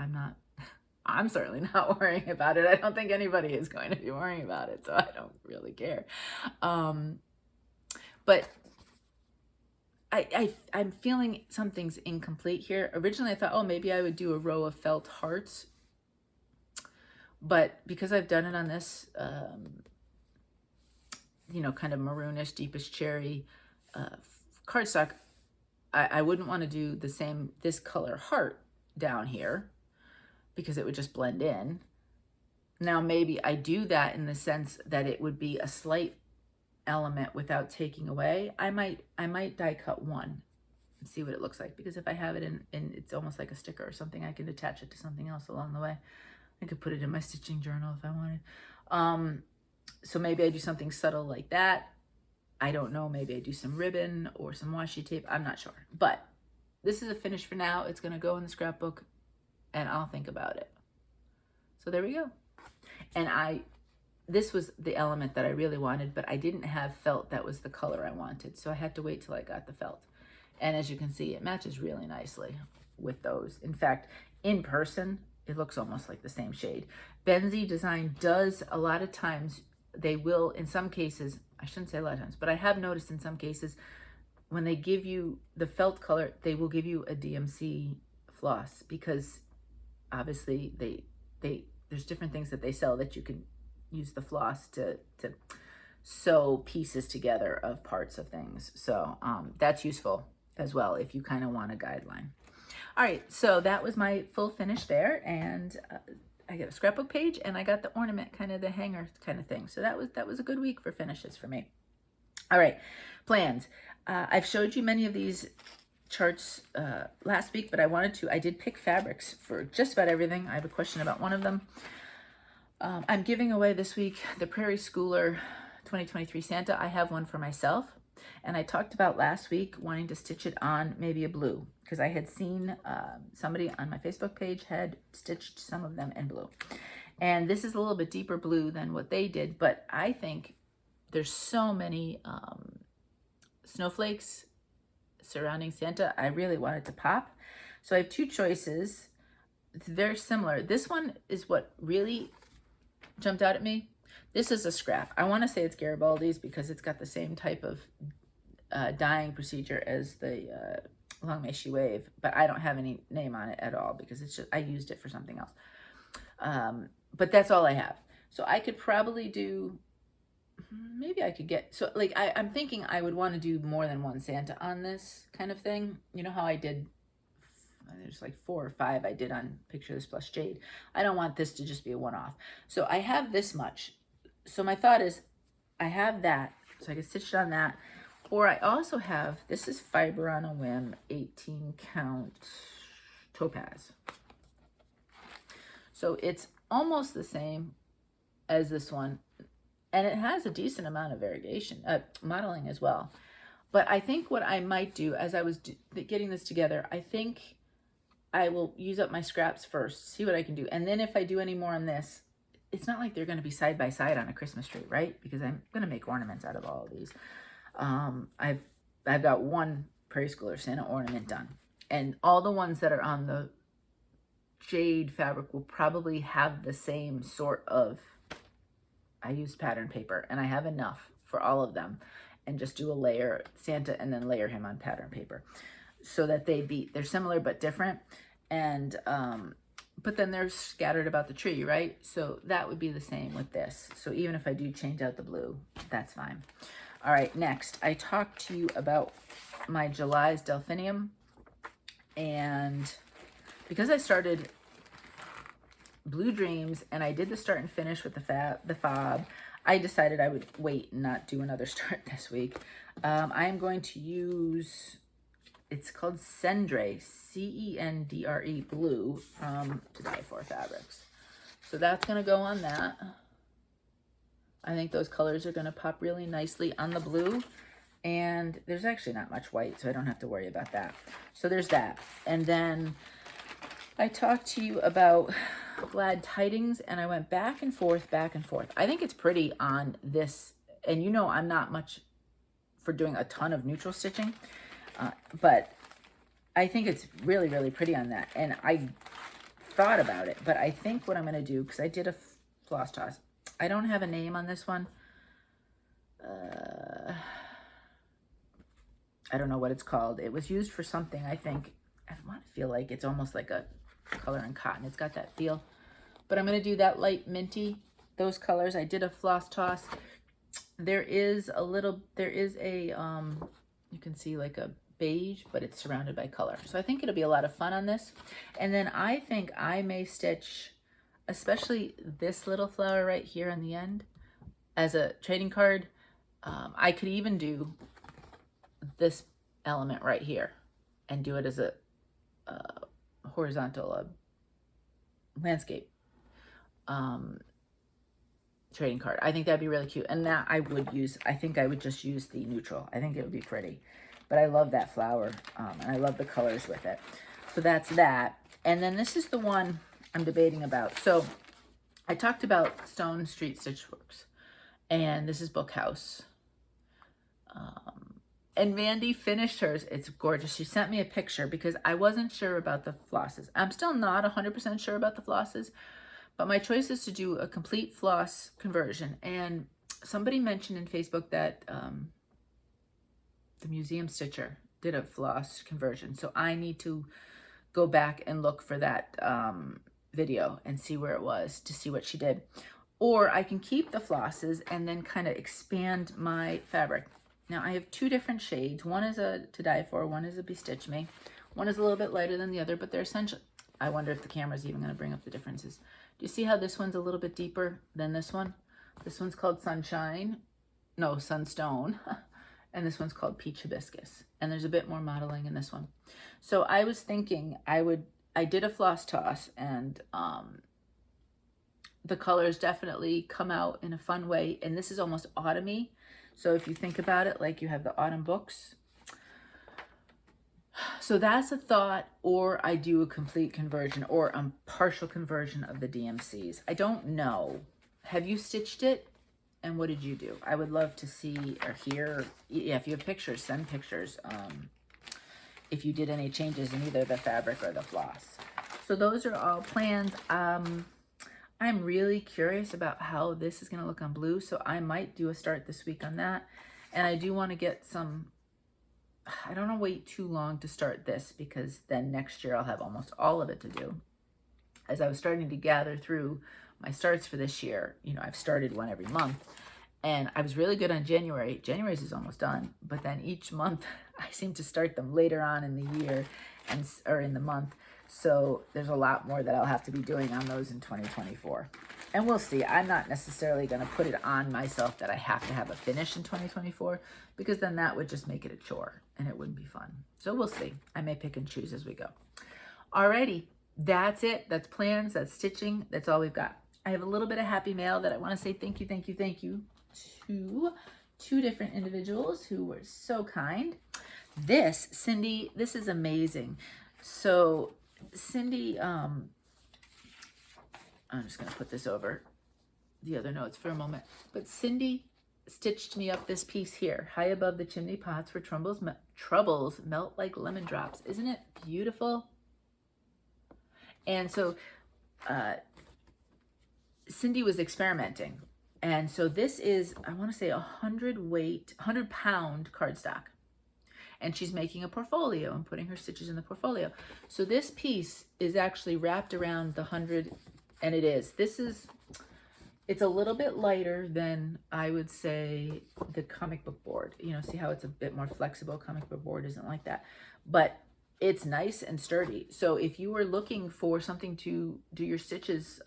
I'm certainly not worrying about it. I don't think anybody is going to be worrying about it, so I don't really care. But I'm feeling something's incomplete here. Originally, I thought, oh, maybe I would do a row of felt hearts. But because I've done it on this, you know, kind of maroonish, deepest cherry cardstock, I wouldn't want to do the same, this color heart down here, because it would just blend in. Now, maybe I do that in the sense that it would be a slight element without taking away. I might die cut one and see what it looks like, because if I have it in it's almost like a sticker or something, I can attach it to something else along the way. I could put it in my stitching journal if I wanted. So maybe I do something subtle like that. I don't know, maybe I do some ribbon or some washi tape. I'm not sure, but this is a finish for now. It's going to go in the scrapbook and I'll think about it. So there we go. And this was the element that I really wanted, but I didn't have felt that was the color I wanted. So I had to wait till I got the felt. And as you can see, it matches really nicely with those. In fact, in person, it looks almost like the same shade. Benzie Design does, a lot of times, they will, in some cases, I shouldn't say a lot of times, but I have noticed in some cases, when they give you the felt color, they will give you a DMC floss, because obviously there's different things that they sell that you can use the floss to sew pieces together of parts of things. So that's useful as well if you kind of want a guideline. All right, so that was my full finish there, and I got a scrapbook page, and I got the ornament, kind of the hanger kind of thing. So that was a good week for finishes for me. All right, plans. I've showed you many of these charts last week, but I did pick fabrics for just about everything. I have a question about one of them. I'm giving away this week the Prairie Schooler 2023 Santa. I have one for myself, and I talked about last week wanting to stitch it on maybe a blue, because I had seen somebody on my Facebook page had stitched some of them in blue. And this is a little bit deeper blue than what they did, but I think there's so many snowflakes surrounding Santa. I really wanted to pop. So I have two choices. It's very similar. This one is what really jumped out at me. This is a scrap. I want to say it's Garibaldis because it's got the same type of dyeing procedure as the Long May She Wave, but I don't have any name on it at all because it's just, I used it for something else. But that's all I have. So I could probably do, maybe I could get, so like I'm thinking I would want to do more than one Santa on this kind of thing. You know how I did, there's like 4 or 5 I did on Picture This Plus Jade. I don't want this to just be a one-off. So I have this much. So my thought is I have that, so I can stitch it on that. Or I also have, this is Fiber on a Whim 18 count topaz. So it's almost the same as this one. And it has a decent amount of variegation, modeling as well. But I think what I might do as I was getting this together, I think I will use up my scraps first, see what I can do. And then if I do any more on this, it's not like they're going to be side by side on a Christmas tree, right? Because I'm going to make ornaments out of all of these. I've got one Prairie Schooler Santa ornament done. And all the ones that are on the jade fabric will probably have the same sort of, I used pattern paper, and I have enough for all of them, and just do a layer Santa and then layer him on pattern paper so that they're similar but different. And but then they're scattered about the tree, right? So that would be the same with this. So even if I do change out the blue, that's fine. All right, next, I talked to you about my July's delphinium, and because I started Blue Dreams and I did the start and finish with the fob, I decided I would wait and not do another start this week. I am going to use, it's called Cendre, C-E-N-D-R-E blue from To Die For Fabrics. So that's going to go on that. I think those colors are going to pop really nicely on the blue. And there's actually not much white, so I don't have to worry about that. So there's that. And then I talked to you about Glad Tidings, and I went back and forth, back and forth. I think it's pretty on this. And you know I'm not much for doing a ton of neutral stitching. But I think it's really, really pretty on that. And I thought about it, but I think what I'm going to do, because I did a floss toss. I don't have a name on this one. I don't know what it's called. It was used for something, I think. I want to feel like it's almost like a color in cotton. It's got that feel. But I'm going to do that light minty, those colors. I did a floss toss. There is a, you can see like a beige, but it's surrounded by color. So I think it'll be a lot of fun on this. And then I think I may stitch, especially this little flower right here on the end as a trading card. I could even do this element right here and do it as a horizontal landscape trading card. I think that'd be really cute. And that I would use, I think I would just use the neutral. I think it would be pretty. But I love that flower, and I love the colors with it. So that's that. And then this is the one I'm debating about. So I talked about Stone Street Stitch Works, and this is Bookhouse. And Mandy finished hers. It's gorgeous. She sent me a picture because I wasn't sure about the flosses. I'm still not 100% sure about the flosses, but my choice is to do a complete floss conversion. And somebody mentioned in Facebook that the Museum Stitcher did a floss conversion. So I need to go back and look for that video and see where it was to see what she did. Or I can keep the flosses and then kind of expand my fabric. Now I have two different shades. One is a To Die For, one is a Bestitch Me. One is a little bit lighter than the other, but they're essential. I wonder if the camera's even going to bring up the differences. Do you see how this one's a little bit deeper than this one? This one's called Sunshine. No, Sunstone. And this one's called Peach Hibiscus. And there's a bit more modeling in this one. So I was thinking I did a floss toss, and the colors definitely come out in a fun way. And this is almost autumny. So if you think about it, like you have the autumn books. So that's a thought, or I do a complete conversion or a partial conversion of the DMCs. I don't know. Have you stitched it? And what did you do? I would love to see or hear. Yeah, if you have pictures, send pictures. If you did any changes in either the fabric or the floss. So those are all plans. I'm really curious about how this is going to look on blue. So I might do a start this week on that. And I do want to get some, I don't want to wait too long to start this, because then next year I'll have almost all of it to do. As I was starting to gather through my starts for this year, you know, I've started one every month, and I was really good on January. January's is almost done, but then each month I seem to start them later on in the year or in the month. So there's a lot more that I'll have to be doing on those in 2024. And we'll see. I'm not necessarily going to put it on myself that I have to have a finish in 2024, because then that would just make it a chore and it wouldn't be fun. So we'll see. I may pick and choose as we go. Alrighty. That's it. That's plans. That's stitching. That's all we've got. I have a little bit of happy mail that I want to say thank you to two different individuals who were so kind. This, Cindy, this is amazing. So Cindy, I'm just going to put this over the other notes for a moment. But Cindy stitched me up this piece here, high above the chimney pots where troubles melt like lemon drops. Isn't it beautiful? And so Cindy was experimenting. And so this is, I want to say 100 pound cardstock. And she's making a portfolio and putting her stitches in the portfolio. So this piece is actually wrapped around the 100, and it is. This is, It's a little bit lighter than, I would say, the comic book board. You know, see how it's a bit more flexible? Comic book board isn't like that. But it's nice and sturdy. So if you were looking for something to do your stitches,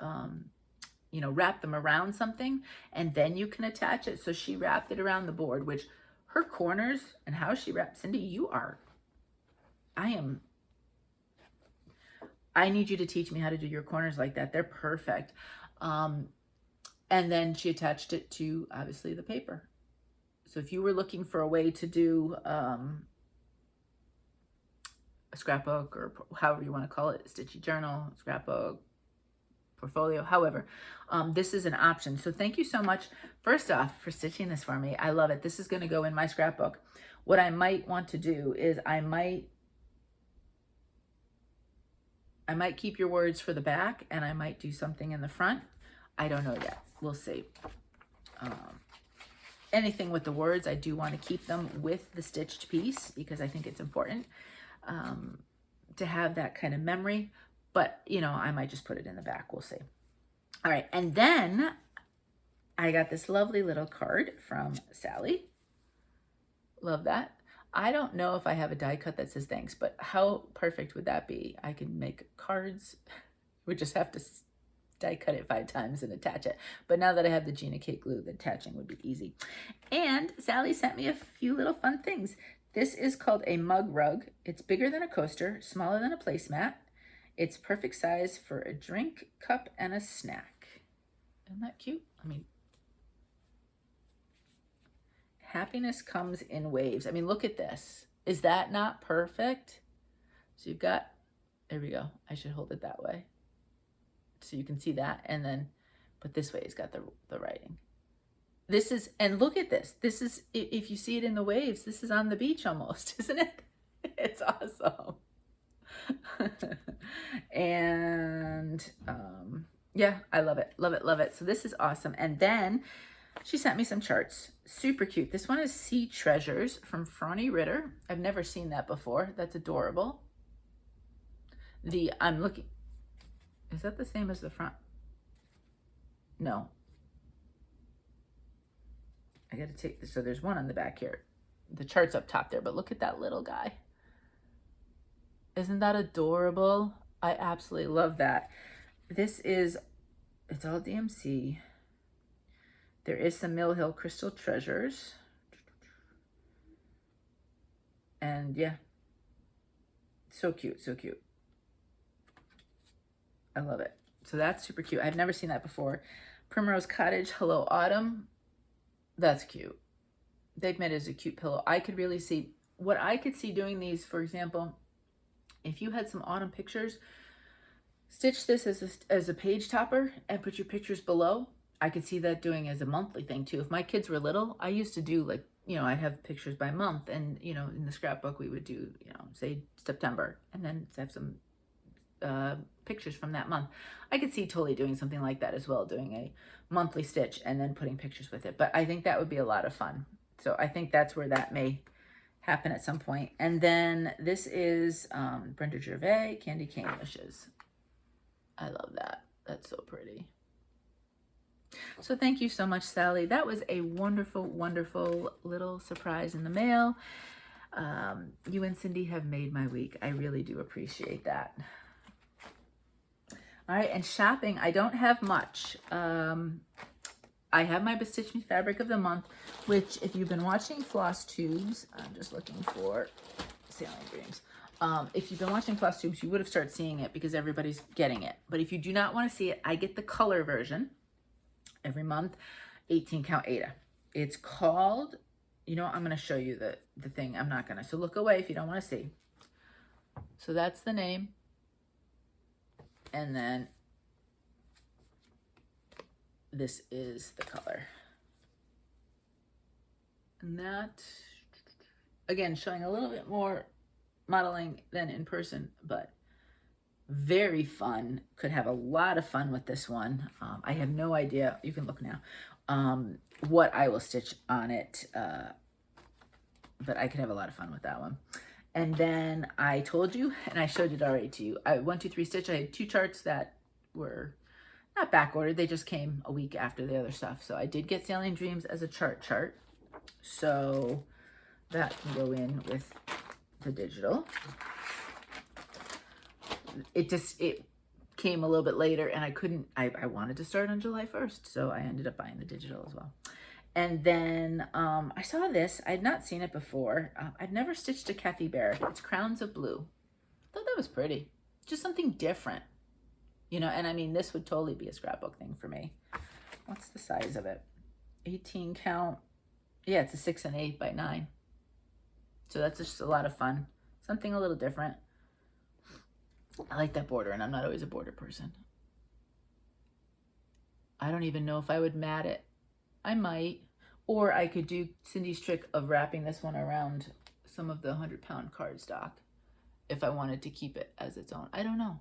you know, wrap them around something, and then you can attach it. So she wrapped it around the board, which her corners and how she wrapped, Cindy, I need you to teach me how to do your corners like that. They're perfect. And then she attached it to, obviously, the paper. So if you were looking for a way to do a scrapbook, or however you want to call it, stitchy journal, scrapbook, portfolio, however, this is an option. So thank you so much, first off, for stitching this for me. I love it. This is going to go in my scrapbook. What I might want to do is I might keep your words for the back, and I might do something in the front. I don't know yet. We'll see. Anything with the words, I do want to keep them with the stitched piece, because I think it's important to have that kind of memory. But, you know, I might just put it in the back. We'll see. All right. And then I got this lovely little card from Sally. Love that. I don't know if I have a die cut that says thanks, but how perfect would that be? I can make cards. We just have to die cut it 5 times and attach it. But now that I have the Gina K glue, the attaching would be easy. And Sally sent me a few little fun things. This is called a mug rug. It's bigger than a coaster, smaller than a placemat. It's perfect size for a drink, cup, and a snack. Isn't that cute? I mean, happiness comes in waves. I mean, look at this. Is that not perfect? So you've got, there we go. I should hold it that way, so you can see that. And then, but this way it's got the writing. This is, and look at this. This is, if you see it in the waves, this is on the beach almost, isn't it? It's awesome. And yeah, I love it. Love it. Love it. So this is awesome. And then she sent me some charts. Super cute. This one is Sea Treasures from Franny Ritter. I've never seen that before. That's adorable. I'm looking, is that the same as the front? No. I got to take this. So there's one on the back here. The chart's up top there, but look at that little guy. Isn't that adorable? I absolutely love that. This is, it's all DMC. There is some Mill Hill Crystal Treasures. And yeah, so cute, so cute. I love it. So that's super cute. I've never seen that before. Primrose Cottage, Hello Autumn. That's cute. They've made it as a cute pillow. I could really see, what I could see doing these, for example, if you had some autumn pictures, stitch this as a page topper and put your pictures below. I could see that doing as a monthly thing too. If my kids were little, I used to do, like, you know, I'd have pictures by month, and, you know, in the scrapbook we would do, you know, say September, and then have some pictures from that month. I could see totally doing something like that as well, doing a monthly stitch and then putting pictures with it. But I think that would be a lot of fun. So I think that's where that may happen at some point. And then this is Brenda Gervais, Candy Cane Wishes. I love that. That's so pretty. So thank you so much, Sally. That was a wonderful, wonderful little surprise in the mail. You and Cindy have made my week. I really do appreciate that. All right, and shopping, I don't have much. I have my Bestitch Me Fabric of the Month, which, if you've been watching Flosstubes, I'm just looking for Sailing Dreams. If you've been watching Flosstubes, you would have started seeing it because everybody's getting it. But if you do not want to see it, I get the color version every month, 18 count Aida. It's called, you know, I'm going to show you the thing. I'm not going to. So look away if you don't want to see. So that's the name. And then this is the color. And that, again, showing a little bit more modeling than in person, but very fun. Could have a lot of fun with this one. I have no idea, you can look now, what I will stitch on it, but I could have a lot of fun with that one. And then I told you, and I showed it already to you, 1, 2, 3 stitch. I had 2 charts that were not back ordered. They just came a week after the other stuff. So I did get Sailing Dreams as a chart. So that can go in with the digital. It came a little bit later, and I wanted to start on July 1st. So I ended up buying the digital as well. And then I saw this. I had not seen it before. I've never stitched a Kathy Bear. It's Crowns of Blue. I thought that was pretty. Just something different. You know, and I mean, this would totally be a scrapbook thing for me. What's the size of it? 18 count. Yeah, it's a 6 1/8 by 9. So that's just a lot of fun. Something a little different. I like that border, and I'm not always a border person. I don't even know if I would mat it. I might. Or I could do Cindy's trick of wrapping this one around some of the 100-pound cardstock if I wanted to keep it as its own. I don't know.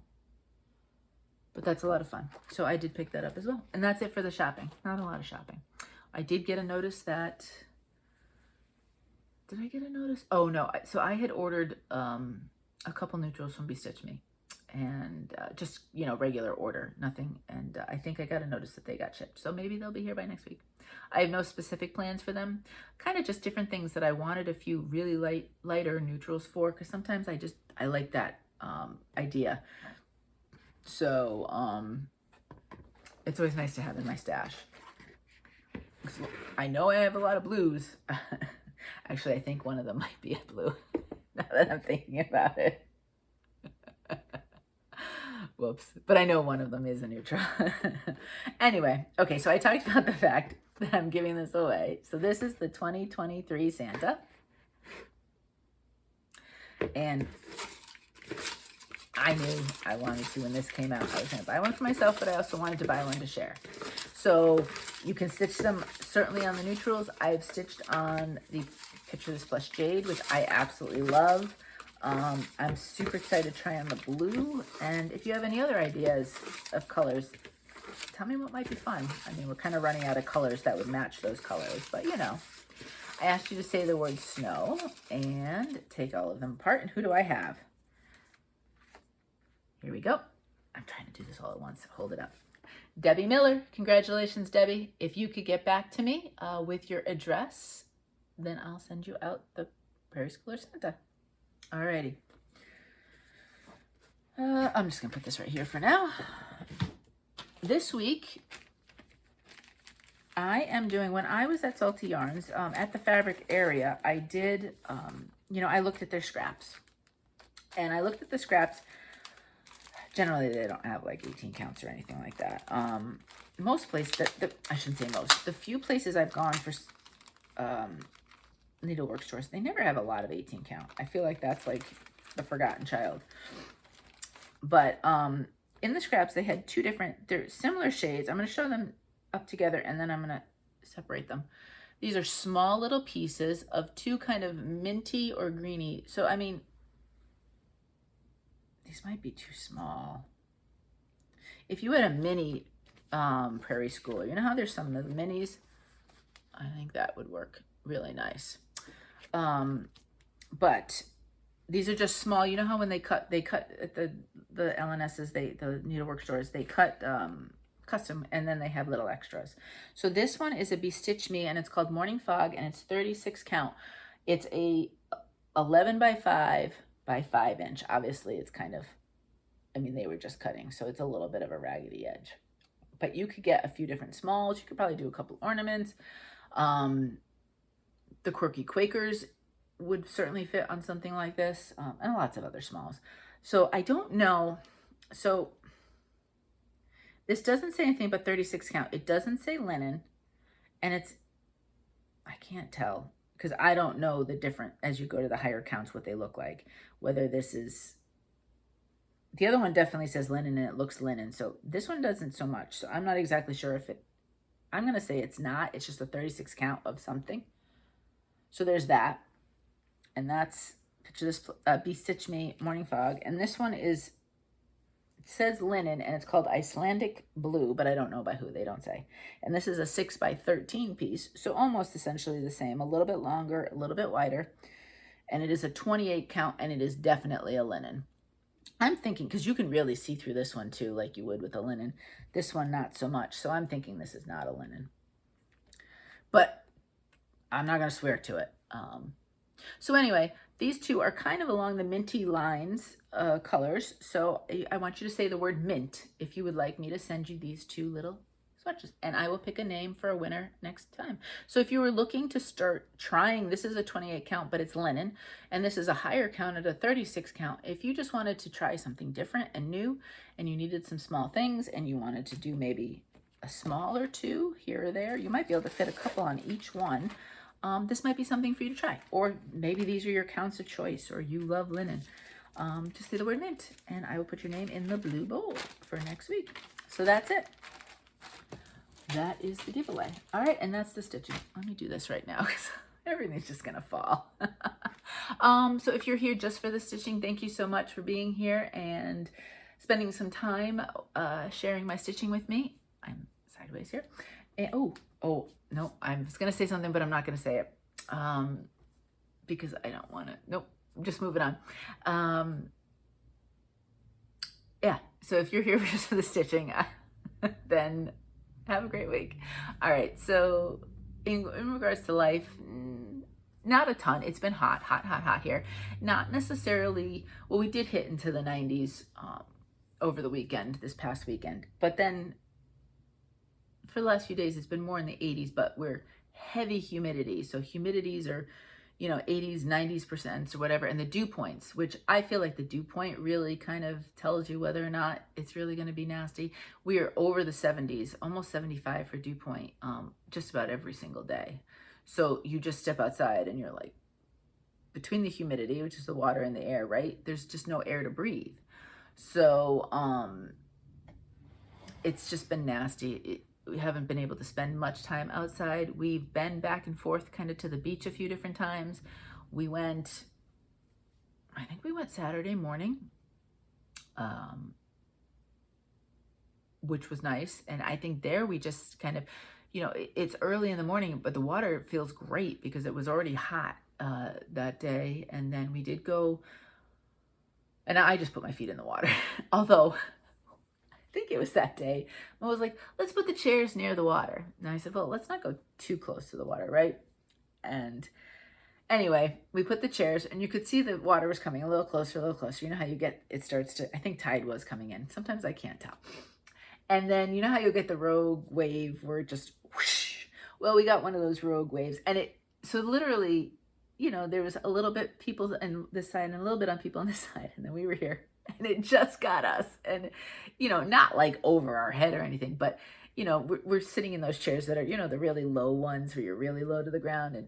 But that's a lot of fun. So I did pick that up as well. And that's it for the shopping. Not a lot of shopping. I did get a notice that... Did I get a notice? Oh, no. So I had ordered a couple neutrals from Bestitch Me. And just, you know, regular order. Nothing. And I think I got a notice that they got shipped. So maybe they'll be here by next week. I have no specific plans for them. Kind of just different things that I wanted a few really lighter neutrals for. Because sometimes I like that idea. So it's always nice to have in my stash. I know I have a lot of blues. Actually, I think one of them might be a blue. Now that I'm thinking about it. Whoops. But I know one of them is a neutral. Anyway, okay, so I talked about the fact that I'm giving this away. So this is the 2023 Santa. And I knew I wanted to, when this came out, I was going to buy one for myself, but I also wanted to buy one to share. So you can stitch them certainly on the neutrals. I've stitched on the Picture This Blush Jade, which I absolutely love. I'm super excited to try on the blue. And if you have any other ideas of colors, tell me what might be fun. I mean, we're kind of running out of colors that would match those colors, but you know. I asked you to say the word snow and take all of them apart. And who do I have? Here we go. I'm trying to do this all at once. Hold it up. Debbie Miller. Congratulations, Debbie. If you could get back to me with your address, then I'll send you out the Prairie Schooler Santa. Alrighty. I'm just going to put this right here for now. This week, I am doing, when I was at Salty Yarns, at the fabric area, I did, you know, I looked at their scraps. And I looked at the scraps. Generally, they don't have like 18 counts or anything like that. Most places, I shouldn't say most, the few places I've gone for needlework stores, they never have a lot of 18 count. I feel like that's like the forgotten child. But in the scraps, they had two different, they're similar shades. I'm going to show them up together and then I'm going to separate them. These are small little pieces of two kind of minty or greeny. So, I mean, these might be too small. If you had a mini Prairie Schooler, you know how there's some of the minis? I think that would work really nice. But these are just small. You know how when they cut at the LNSs, the needlework stores, they cut custom and then they have little extras. So this one is a Bestitch Me and it's called Morning Fog and it's 36 count. It's a 11 by 5 by 5 inch. Obviously it's kind of, I mean, they were just cutting, so it's a little bit of a raggedy edge. But you could get a few different smalls. You could probably do a couple ornaments. The quirky Quakers would certainly fit on something like this, and lots of other smalls. So I don't know. So this doesn't say anything but 36 count. It doesn't say linen, and it's, I can't tell because I don't know the different, as you go to the higher counts, what they look like. Whether this is, the other one definitely says linen and it looks linen. So this one doesn't so much. So I'm not exactly sure if it, I'm going to say it's not. It's just a 36 count of something. So there's that. And that's, picture this, Bestitch Me Morning Fog. And this one is, it says linen and it's called Icelandic Blue, but I don't know by who, they don't say. And this is a 6 by 13 piece. So almost essentially the same, a little bit longer, a little bit wider. And it is a 28 count and it is definitely a linen. I'm thinking, because you can really see through this one too, like you would with a linen. This one, not so much. So I'm thinking this is not a linen. But I'm not going to swear to it. So anyway, these two are kind of along the minty lines colors. So I want you to say the word mint if you would like me to send you these two little swatches. And I will pick a name for a winner next time. So if you were looking to start trying, this is a 28 count, but it's linen. And this is a higher count at a 36 count. If you just wanted to try something different and new, and you needed some small things, and you wanted to do maybe a small or two here or there, you might be able to fit a couple on each one. This might be something for you to try. Or maybe these are your counts of choice, or you love linen. Just say the word mint, and I will put your name in the blue bowl for next week. So that's it. That is the giveaway. All right, and that's the stitching. Let me do this right now because everything's just gonna fall. So if you're here just for the stitching, thank you so much for being here and spending some time sharing my stitching with me. I'm sideways here. And, oh, no, I was gonna say something, but I'm not gonna say it because I don't wanna, nope, just moving on. Yeah, so if you're here just for the stitching, then have a great week. All right, so in regards to life, not a ton. It's been hot here. Not necessarily, well, we did hit into the 90s over the weekend, this past weekend. But then for the last few days, it's been more in the 80s, but we're heavy humidity. So humidities are, 80s, 90s% or whatever. And the dew points, which I feel like the dew point really kind of tells you whether or not it's really going to be nasty. We are over the 70s, almost 75 for dew point, just about every single day. So you just step outside and you're like, between the humidity, which is the water and the air, right? There's just no air to breathe. So it's just been nasty. We haven't been able to spend much time outside. We've been back and forth kind of to the beach a few different times. We went, I think we went Saturday morning, which was nice. And I think there we just kind of, it's early in the morning, but the water feels great because it was already hot that day. And then we did go, and I just put my feet in the water. Although, I think it was that day, I was like, let's put the chairs near the water. And I said, well, let's not go too close to the water, right? And anyway, we put the chairs and you could see the water was coming a little closer, a little closer. You know how you get, it starts to, I think tide was coming in. Sometimes I can't tell. And then you know how you get the rogue wave where it just whoosh? Well, we got one of those rogue waves and so literally, there was a little bit people on this side and a little bit on people on this side. And then we were here. And it just got us. And, not like over our head or anything, but, we're sitting in those chairs that are, the really low ones where you're really low to the ground and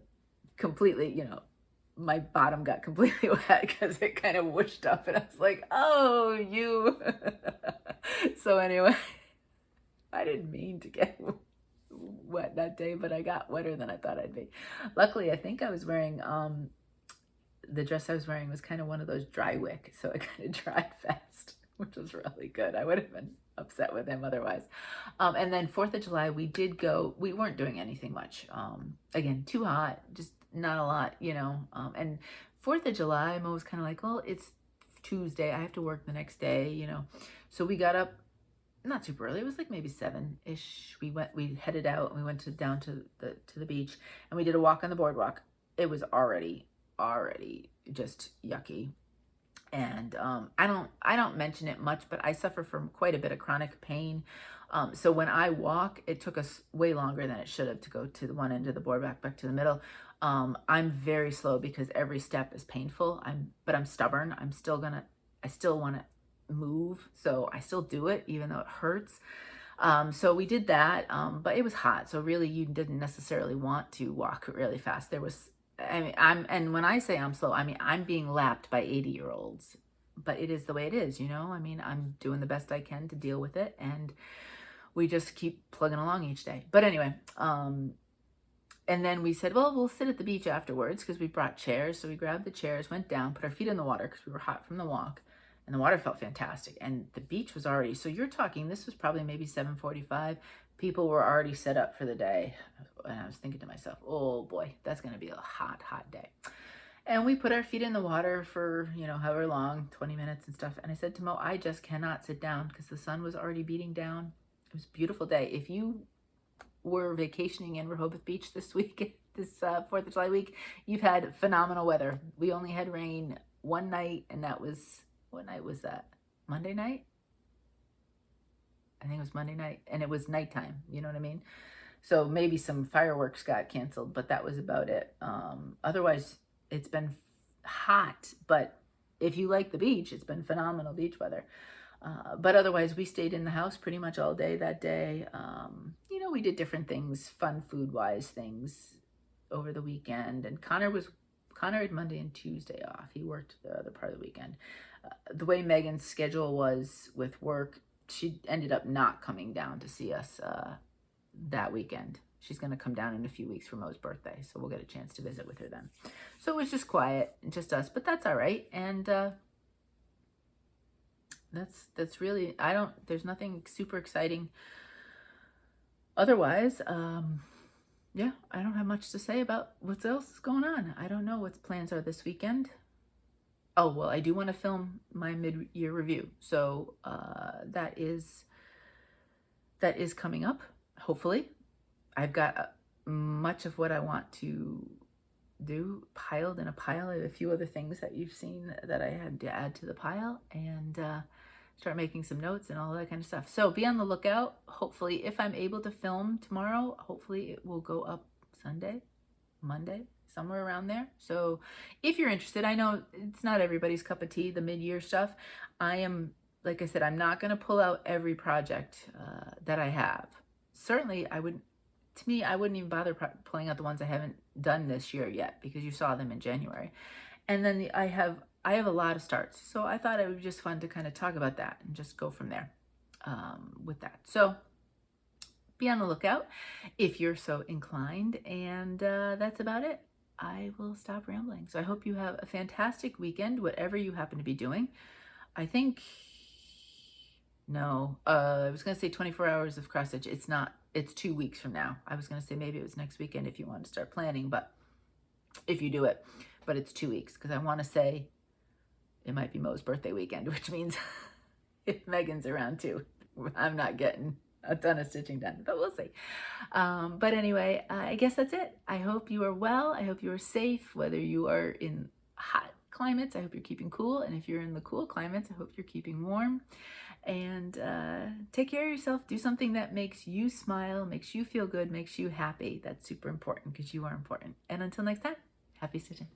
completely, my bottom got completely wet because it kind of whooshed up and I was like, oh, you. So anyway, I didn't mean to get wet that day, but I got wetter than I thought I'd be. Luckily, I think I was wearing, the dress I was wearing was kind of one of those dry wick, so it kind of dried fast, which was really good. I would have been upset with him otherwise. And then 4th of July, we did go, we weren't doing anything much. Again, too hot, just not a lot, and 4th of July, I'm always kind of like, well, it's Tuesday, I have to work the next day, So we got up, not super early, it was like maybe 7-ish. We headed out and we went down to the beach and we did a walk on the boardwalk. It was already just yucky. And I don't mention it much, but I suffer from quite a bit of chronic pain. So when I walk, it took us way longer than it should have to go to the one end of the boardwalk back to the middle. I'm very slow because every step is painful. But I'm stubborn. I still want to move. So I still do it even though it hurts. So we did that, but it was hot. So really you didn't necessarily want to walk really fast. And when I say I'm slow, I'm being lapped by 80-year-olds, but it is the way it is, I'm doing the best I can to deal with it. And we just keep plugging along each day. But anyway, and then we said, well, we'll sit at the beach afterwards because we brought chairs. So we grabbed the chairs, went down, put our feet in the water because we were hot from the walk. And the water felt fantastic. And the beach was already, so you're talking, this was probably maybe 7:45. People were already set up for the day. And I was thinking to myself, oh boy, that's going to be a hot, hot day. And we put our feet in the water for, you know, however long, 20 minutes and stuff. And I said to Mo, I just cannot sit down because the sun was already beating down. It was a beautiful day. If you were vacationing in Rehoboth Beach this week, this 4th of July week, you've had phenomenal weather. We only had rain one night, and that was, what night was that? Monday night? I think it was Monday night, and it was nighttime, you know what I mean? So maybe some fireworks got canceled, but that was about it. Otherwise, it's been hot, but if you like the beach, it's been phenomenal beach weather. But otherwise, we stayed in the house pretty much all day that day. You know, we did different things, fun food-wise things over the weekend. And Connor had Monday and Tuesday off. He worked the other part of the weekend. The way Megan's schedule was with work, she ended up not coming down to see us that weekend. She's going to come down in a few weeks for Mo's birthday, so we'll get a chance to visit with her then. So it was just quiet, just us, but that's all right. And that's really, there's nothing super exciting otherwise. Yeah, I don't have much to say about what else is going on. I don't know what plans are this weekend. Oh, well, I do want to film my mid-year review. So that is coming up, hopefully. I've got much of what I want to do piled in a pile. I have a few other things that you've seen that I had to add to the pile, and start making some notes and all that kind of stuff. So be on the lookout. Hopefully, if I'm able to film tomorrow, hopefully it will go up Sunday, Monday, somewhere around there. So if you're interested, I know it's not everybody's cup of tea, the mid-year stuff. I am, like I said, I'm not going to pull out every project that I have. Certainly, I wouldn't even bother pulling out the ones I haven't done this year yet, because you saw them in January. And then I have a lot of starts. So I thought it would be just fun to kind of talk about that and just go from there with that. So be on the lookout if you're so inclined. And that's about it. I will stop rambling. So I hope you have a fantastic weekend, whatever you happen to be doing. I think, no, I was going to say 24 hours of cross stitch. It's not, it's 2 weeks from now. I was going to say maybe it was next weekend if you want to start planning, but if you do it, but it's 2 weeks, because I want to say it might be Mo's birthday weekend, which means if Megan's around too, I'm not getting a ton of stitching done, but we'll see. But anyway, I guess that's it. I hope you are well. I hope you are safe, whether you are in hot climates. I hope you're keeping cool. And if you're in the cool climates, I hope you're keeping warm. And take care of yourself. Do something that makes you smile, makes you feel good, makes you happy. That's super important, because you are important. And until next time, happy stitching.